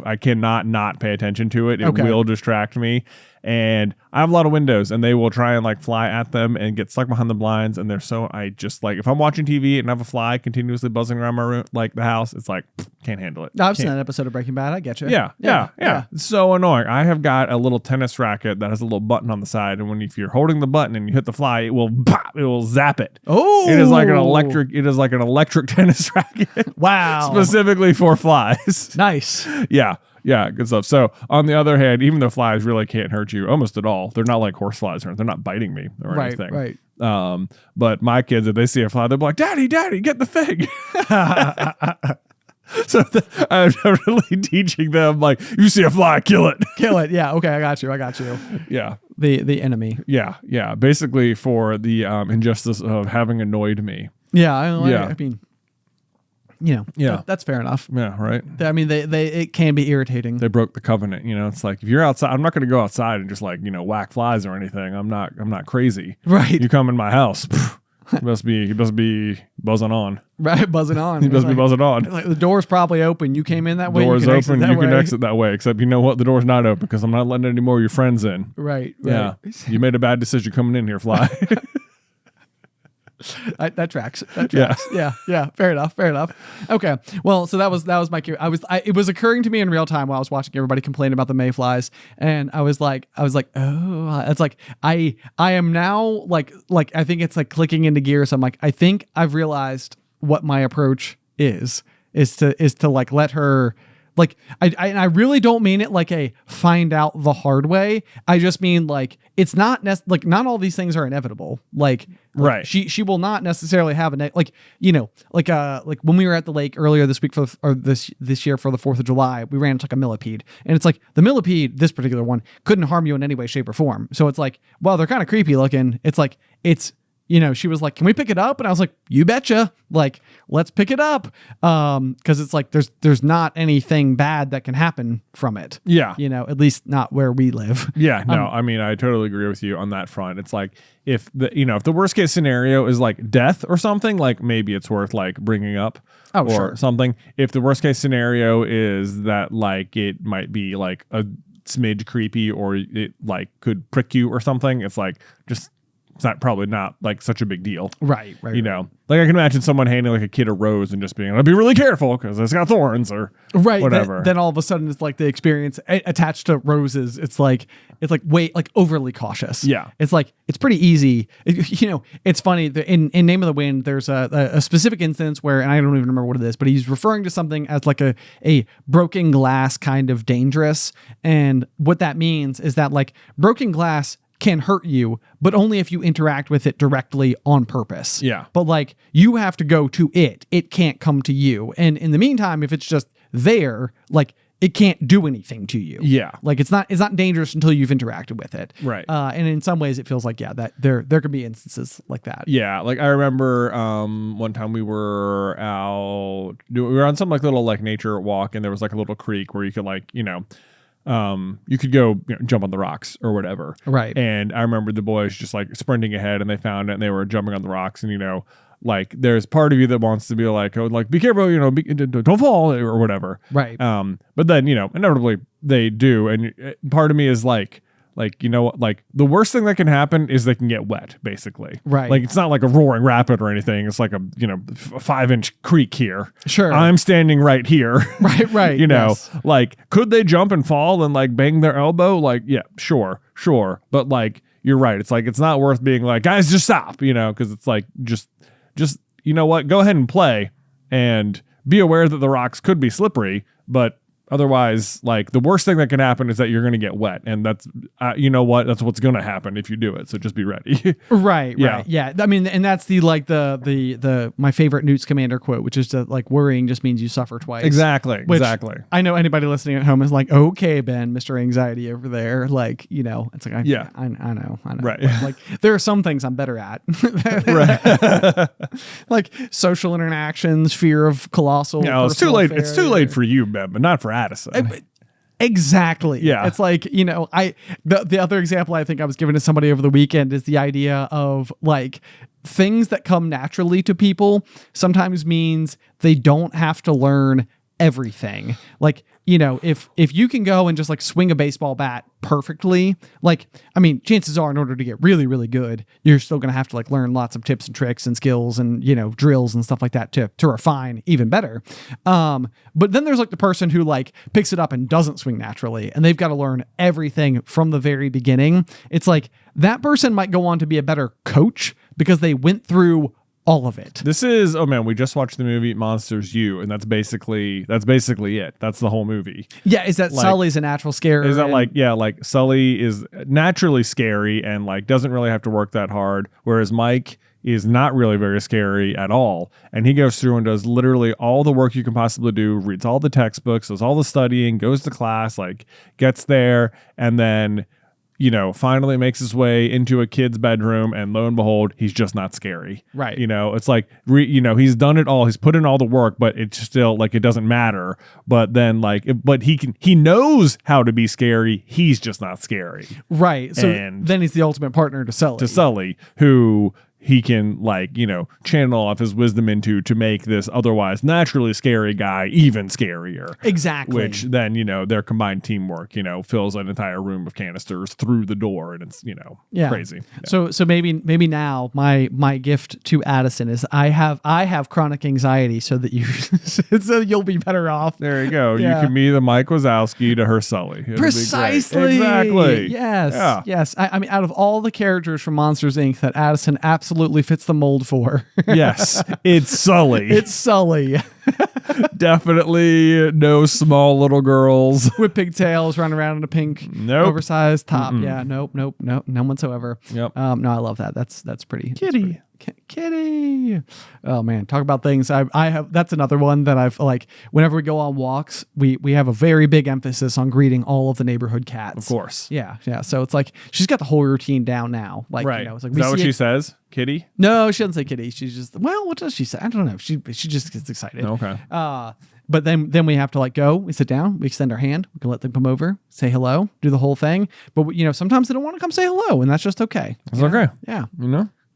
I cannot not pay attention to it. It will distract me. And I have a lot of windows, and they will try and like fly at them and get stuck behind the blinds. And I just like, if I'm watching TV and I have a fly continuously buzzing around my room, like the house, it's like, can't handle it. I've seen that episode of Breaking Bad. I get you. Yeah. It's so annoying. I have got a little tennis racket that has a little button on the side, and if you're holding the button and you hit the fly, it will zap it. Oh, it is like an electric tennis racket. Wow. Specifically for flies. Nice. Yeah, good stuff. So on the other hand, even though flies really can't hurt you almost at all, they're not like horse flies, or they're not biting me or anything. Right. But my kids, if they see a fly, they'll be like, Daddy, get the thing. So I'm really teaching them, like, you see a fly, kill it. Kill it. Yeah. Okay. I got you. Yeah. The enemy. Yeah. Basically for the injustice of having annoyed me. Yeah. I mean, that's fair enough. Yeah, right. I mean, it can be irritating. They broke the covenant. It's like, if you're outside, I'm not going to go outside and just like whack flies or anything. I'm not crazy. Right. You come in my house, he must be buzzing on. Right, buzzing on. He must be buzzing on. Like the door's probably open. You came in that way. Door's open. You can exit that way. Except you know what? The door's not open because I'm not letting any more of your friends in. Right. Yeah. You made a bad decision coming in here, fly. That tracks. Yeah. Fair enough. Okay. Well, so that was my cue. It was occurring to me in real time while I was watching everybody complain about the mayflies, and I was like, oh, it's like I am now like I think it's like clicking into gear. So I'm like, I think I've realized what my approach is to like let her. Like I really don't mean it like a find out the hard way. I just mean like it's not like not all these things are inevitable. Like right. She will not necessarily have like when we were at the lake earlier this week this year for the 4th of July, we ran into like a millipede, and it's like the millipede, this particular one, couldn't harm you in any way, shape, or form. So it's like, well, they're kind of creepy looking. It's like she was like, can we pick it up? And I was like, you betcha. Like, let's pick it up. Cause it's like, there's not anything bad that can happen from it. Yeah. At least not where we live. Yeah. No, I mean, I totally agree with you on that front. It's like, if the worst case scenario is like death or something, like maybe it's worth like bringing up something. If the worst case scenario is that like, it might be like a smidge creepy or it like could prick you or something, it's like, just it's not probably not like such a big deal. Right. You know, like I can imagine someone handing like a kid a rose and just being like, be really careful because it's got thorns or whatever. Then all of a sudden it's like the experience attached to roses. It's like overly cautious. Yeah. It's like, it's pretty easy. It's funny in Name of the Wind, there's a specific instance where, and I don't even remember what it is, but he's referring to something as like a broken glass kind of dangerous. And what that means is that like broken glass can hurt you, but only if you interact with it directly on purpose. Yeah. But like you have to go to it. It can't come to you. And in the meantime, if it's just there, like it can't do anything to you. Yeah. Like it's not dangerous until you've interacted with it. Right. And in some ways it feels like, that there could be instances like that. Yeah. Like I remember one time we were on some like little like nature walk, and there was like a little creek where you could like, you could go jump on the rocks or whatever. Right. And I remember the boys just like sprinting ahead, and they found it and they were jumping on the rocks, and like there's part of you that wants to be like, oh, like be careful, don't fall or whatever. Right. But then, inevitably they do. And part of me is like, like the worst thing that can happen is they can get wet, basically. Right. Like it's not like a roaring rapid or anything. It's like a 5-inch creek here. Sure. I'm standing right here. Right. Yes. Like could they jump and fall and like bang their elbow? Like, yeah, sure. But like you're right. It's like it's not worth being like, guys, just stop, because it's like just you know what? Go ahead and play and be aware that the rocks could be slippery, but otherwise, like the worst thing that can happen is that you're going to get wet, and that's that's what's going to happen if you do it. So just be ready. Right. Yeah. I mean, and that's the my favorite Newt Scamander quote, which is that like worrying just means you suffer twice. Exactly. I know anybody listening at home is like, okay, Ben, Mr. Anxiety over there. Like, it's like, I know. Right. But, like there are some things I'm better at. Right. Like social interactions, fear of colossal. It's too late. It's too late for you, Ben, but not for Addison. Exactly. Yeah. It's like, the other example I think I was given to somebody over the weekend is the idea of like things that come naturally to people sometimes means they don't have to learn everything. Like, if you can go and just like swing a baseball bat perfectly, like, I mean, chances are in order to get really, really good, you're still going to have to like learn lots of tips and tricks and skills and, drills and stuff like that to refine even better. But then there's like the person who like picks it up and doesn't swing naturally, and they've got to learn everything from the very beginning. It's like that person might go on to be a better coach because they went through all of it. This is, we just watched the movie Monsters U, and that's basically it. That's the whole movie. Yeah, is that like, Sully's a natural scare? Is that like Sully is naturally scary and like doesn't really have to work that hard, whereas Mike is not really very scary at all, and he goes through and does literally all the work you can possibly do, reads all the textbooks, does all the studying, goes to class, like gets there, and then finally makes his way into a kid's bedroom, and lo and behold, he's just not scary. Right. It's like, he's done it all. He's put in all the work, but it's still like, it doesn't matter. But then but he knows how to be scary. He's just not scary. Right. So then he's the ultimate partner to Sully. Who he can channel off his wisdom into to make this otherwise naturally scary guy even scarier. Exactly. Which then, their combined teamwork, fills an entire room of canisters through the door, and it's, crazy. Yeah. So maybe now my gift to Addison is I have chronic anxiety so that you'll be better off. There you go. Yeah. You can be the Mike Wazowski to her Sully. Precisely. Exactly. Yes. Yeah. Yes. I mean, out of all the characters from Monsters Inc. that Addison absolutely fits the mold for. Yes, it's Sully. It's Sully. Definitely no small little girls with pigtails running around in a pink oversized top. Mm-mm. Yeah, nope, none whatsoever. Yep. No, I love that. That's pretty. Kitty. Kitty. Oh man, talk about things. I have. That's another one that I've like. Whenever we go on walks, we have a very big emphasis on greeting all of the neighborhood cats. Of course. Yeah. So it's like she's got the whole routine down now. Like, right. It's like, is that what she says? Kitty? No, she doesn't say kitty. She's just, well, what does she say? I don't know. She just gets excited. Okay. But then we have to like go. We sit down. We extend our hand. We can let them come over, say hello, do the whole thing. But sometimes they don't want to come say hello, and that's just okay. It's okay. Yeah.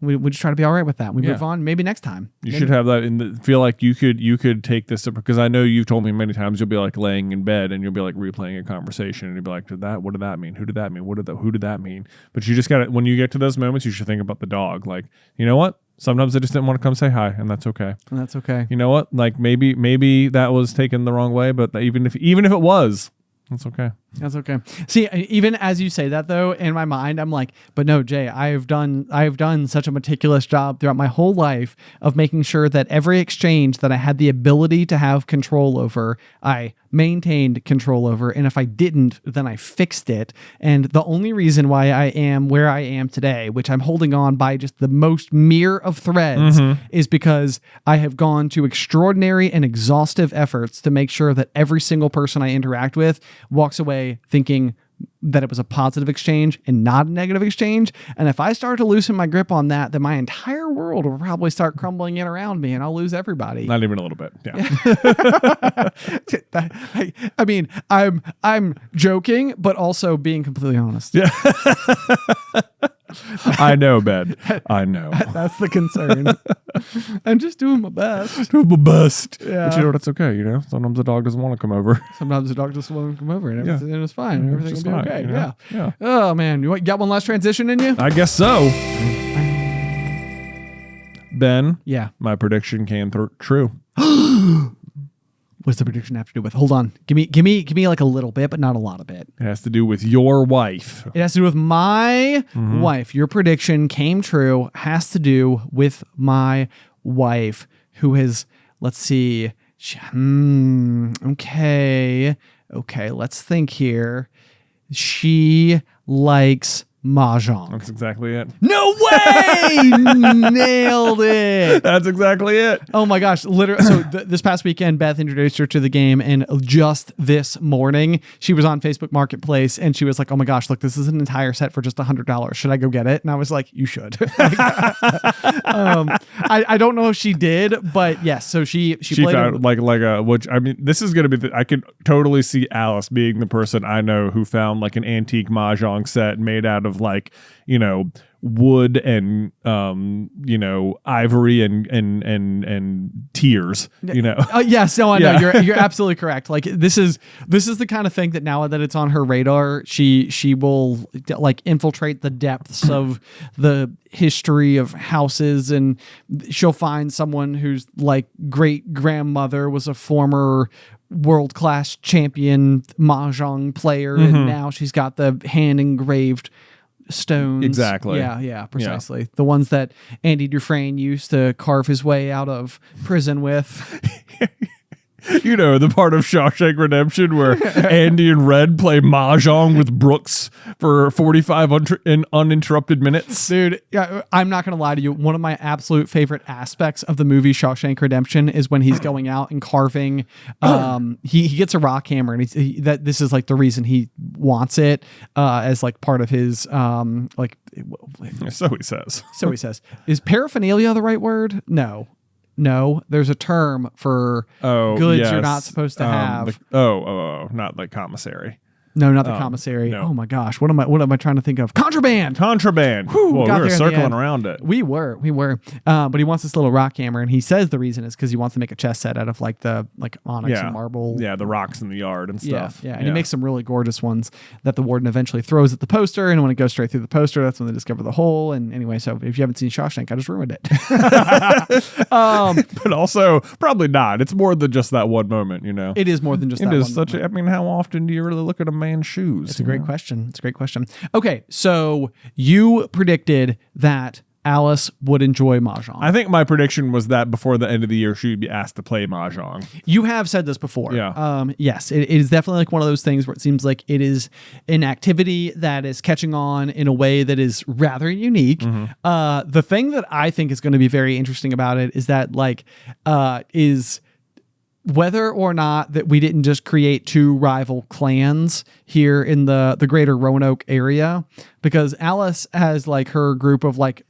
we just try to be all right with that. We Yeah. move on. Maybe next time. You should have that in the feel like you could take this because I know you've told me many times you'll be like laying in bed and you'll be like replaying a conversation and you'll be like, what did that mean? Who did that mean? Who did that mean? But you just got to, when you get to those moments, you should think about the dog. Like, you know what? Sometimes I just didn't want to come say hi, and that's okay. And that's okay. You know what? Like maybe that was taken the wrong way, but even if it was, that's okay. That's okay. See, even as you say that though, in my mind, I'm like, but no, Jay, I have done such a meticulous job throughout my whole life of making sure that every exchange that I had the ability to have control over, I maintained control over. And if I didn't, then I fixed it. And the only reason why I am where I am today, which I'm holding on by just the most mere of threads, is because I have gone to extraordinary and exhaustive efforts to make sure that every single person I interact with walks away thinking that it was a positive exchange and not a negative exchange. And if I start to loosen my grip on that, then my entire world will probably start crumbling in around me and I'll lose everybody. Not even a little bit. Yeah. I mean, I'm joking, but also being completely honest. Yeah. I know, Ben. I know. That's the concern. I'm just doing my best. Doing my best. Yeah. But you know, that's okay. You know, sometimes the dog doesn't want to come over. Sometimes the dog just wants to come over and everything is fine. Everything will be fine, okay. you know? Yeah. Oh, man. You got one last transition in you? I guess so. Ben, Yeah. my prediction came true. What's the prediction have to do with? Hold on. Give me like a little bit, but not a lot of it. It has to do with your wife. It has to do with my wife. Your prediction came true. Has to do with my wife, who has, let's see. Okay. Let's think here. She likes Mahjong. That's exactly it. No way! Nailed it. That's exactly it. Oh my gosh. Literally. So this past weekend, Beth introduced her to the game, and just this morning, she was on Facebook Marketplace and she was like, oh my gosh, look, this is an entire set for just $100. Should I go get it? And I was like, you should. I don't know if she did, but yes. So she played found like a, which I mean, this is going to be, I could totally see Alice being the person I know who found like an antique Mahjong set made out of like, you know, wood and ivory and tears, you know. Yes, no, I know. You're absolutely correct. Like this is the kind of thing that now that it's on her radar, she will like infiltrate the depths of the history of houses, and she'll find someone whose like great grandmother was a former world-class champion Mahjong player, and now she's got the hand engraved stones. Exactly. Yeah, precisely. Yeah. The ones that Andy Dufresne used to carve his way out of prison with. You know, the part of Shawshank Redemption where Andy and Red play Mahjong with Brooks for 45 uninterrupted minutes. Dude, I'm not going to lie to you. One of my absolute favorite aspects of the movie Shawshank Redemption is when he's going out and carving. He gets a rock hammer, and this is like the reason he wants it as like part of his like. So he says. So he says. Is paraphernalia the right word? No, there's a term for goods you're not supposed to have. Not like commissary. No, not the commissary. No. Oh my gosh, what am I trying to think of? Contraband. Whew, well, we were circling around it. We were. But he wants this little rock hammer, and he says the reason is because he wants to make a chess set out of like the onyx and marble. Yeah, the rocks in the yard and stuff. Yeah, and he makes some really gorgeous ones that the warden eventually throws at the poster, and when it goes straight through the poster, that's when they discover the hole. And anyway, so if you haven't seen Shawshank, I just ruined it. But also, probably not. It's more than just that one moment, you know. It is more than just that one moment. I mean, how often do you really look at a man's shoes? It's a great question. Okay, so you predicted that Alice would enjoy Mahjong. I think my prediction was that before the end of the year, she would be asked to play Mahjong. You have said this before. Yeah. Yes, it is definitely like one of those things where it seems like it is an activity that is catching on in a way that is rather unique. The thing that I think is going to be very interesting about it is that is whether or not that we didn't just create two rival clans here in the greater Roanoke area, because Alice has like her group of like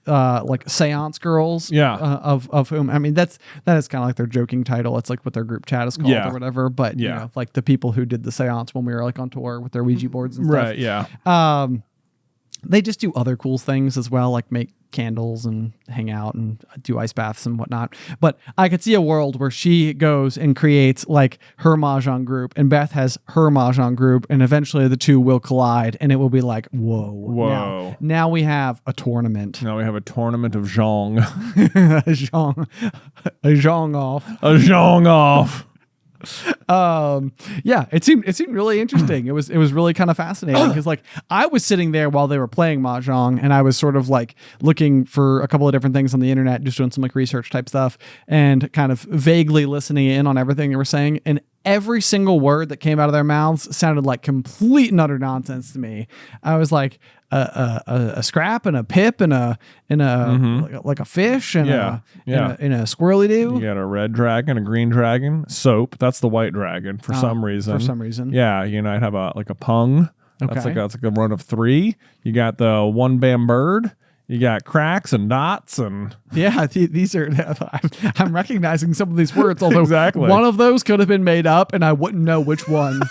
seance girls, of whom, I mean, that is kind of like their joking title. It's like what their group chat is called or whatever. But you know, like the people who did the seance when we were like on tour with their Ouija boards and stuff. Right. Yeah. They just do other cool things as well, like make candles and hang out and do ice baths and whatnot. But I could see a world where she goes and creates like her Mahjong group and Beth has her Mahjong group, and eventually the two will collide and it will be like, whoa. Now we have a tournament. Now we have a tournament of Zhong. a Jong-Off. A Jong-Off. Yeah, it seemed really interesting. It was really kind of fascinating because like I was sitting there while they were playing Mahjong and I was sort of like looking for a couple of different things on the internet, just doing some like research type stuff and kind of vaguely listening in on everything they were saying, and every single word that came out of their mouths sounded like complete and utter nonsense to me. I was like a scrap and a pip and a like a fish and a squirrely do. You got a red dragon, a green dragon, soap. That's the white dragon for some reason. Yeah, I'd have a pung. Okay. That's like a run of 3. You got the one bam bird. You got cracks and dots and these are. I'm recognizing some of these words, although exactly. One of those could have been made up, and I wouldn't know which one.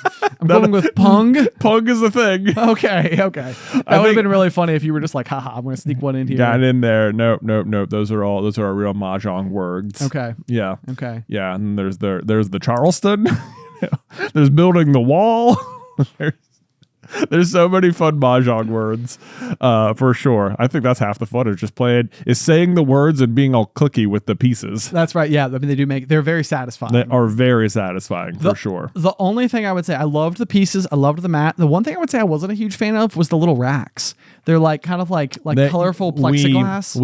I'm going with pung. Pung is the thing. Okay. That would have been really funny if you were just like, haha, I'm going to sneak one in here. Got in there. Nope. Those are real Mahjong words. Okay. Yeah. Okay. Yeah, and there's the Charleston. There's building the wall. There's so many fun Mahjong words, for sure. I think that's half the fun is saying the words and being all clicky with the pieces. That's right. Yeah. I mean, they're very satisfying. They are very satisfying, for sure. The only thing I would say, I loved the pieces. I loved the mat. The one thing I would say I wasn't a huge fan of was the little racks. They're like kind of like colorful plexiglass.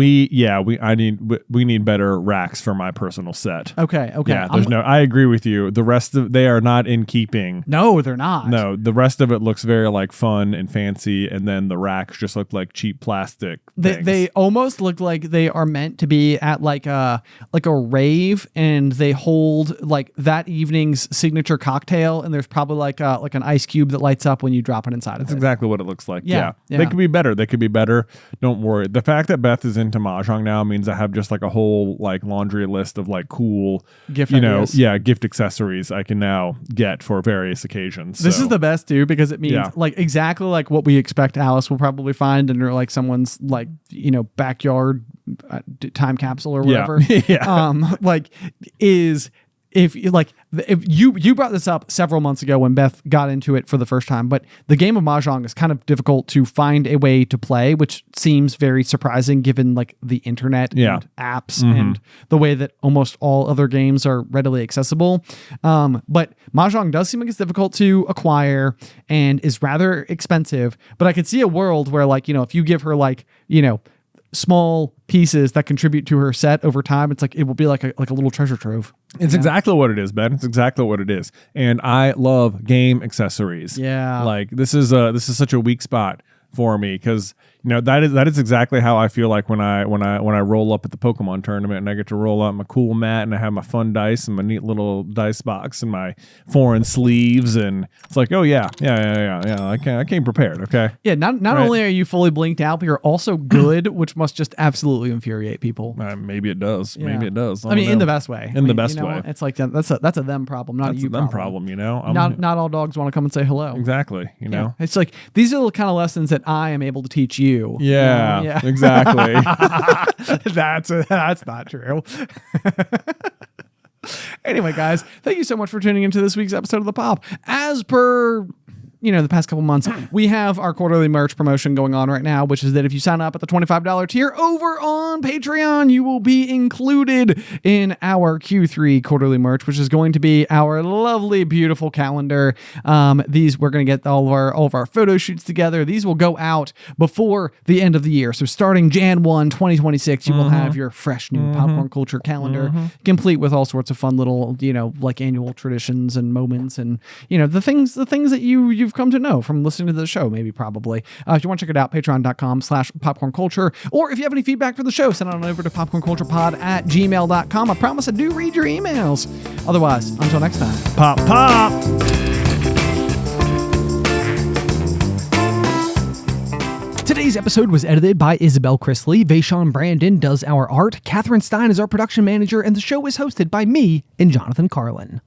We need better racks for my personal set. Okay. Yeah. I agree with you. The rest of, they are not in keeping. No, they're not. No, the rest of it looks very like fun and fancy, and then the racks just look like cheap plastic. They almost look like they are meant to be at like a rave, and they hold like that evening's signature cocktail, and there's probably like an ice cube that lights up when you drop it inside of it. That's exactly what it looks like. Yeah. They could be better. Don't worry. The fact that Beth is into Mahjong now means I have just like a whole like laundry list of like cool gift ideas. Gift accessories I can now get for various occasions. This is the best too, because it means like exactly like what we expect Alice will probably find in like someone's like backyard time capsule or whatever. If you brought this up several months ago when Beth got into it for the first time, but the game of Mahjong is kind of difficult to find a way to play, which seems very surprising given like the internet and apps and the way that almost all other games are readily accessible. But Mahjong does seem like it's difficult to acquire and is rather expensive, but I could see a world where like, if you give her like, small pieces that contribute to her set over time, it's like it will be like a little treasure trove. It's exactly what it is, Ben. It's exactly what it is. And I love game accessories. Yeah. Like this is such a weak spot for me, because that is exactly how I feel like when I roll up at the Pokemon tournament and I get to roll out my cool mat and I have my fun dice and my neat little dice box and my foreign sleeves, and it's like, oh yeah. I came prepared. Okay. Yeah. Not only are you fully blinked out, but you're also good, which must just absolutely infuriate people. Maybe it does. Yeah. Maybe it does. I mean, in the best way. The best way. It's like that's a them problem, not that's a you them problem. Not all dogs want to come and say hello. Exactly. Yeah. It's like these are the kind of lessons that I am able to teach you. Yeah. Exactly. That's not true. Anyway, guys, thank you so much for tuning into this week's episode of The Pop. As per the past couple months, we have our quarterly merch promotion going on right now, which is that if you sign up at the $25 tier over on Patreon, you will be included in our Q3 quarterly merch, which is going to be our lovely, beautiful calendar. We're going to get all of our photo shoots together. These will go out before the end of the year. So starting Jan 1, 2026, you will have your fresh new popcorn culture calendar, complete with all sorts of fun little, like annual traditions and moments and, the things that you've come to know from listening to the show, maybe probably. If you want to check it out, patreon.com/popcornculture. Or if you have any feedback for the show, send it on over to popcornculturepod@gmail.com. I promise I do read your emails. Otherwise, until next time. Pop. Today's episode was edited by Isybelle Christley. Vaishon Brandon does our art. Catherine Stein is our production manager, and the show is hosted by me and Jonathan Carlin.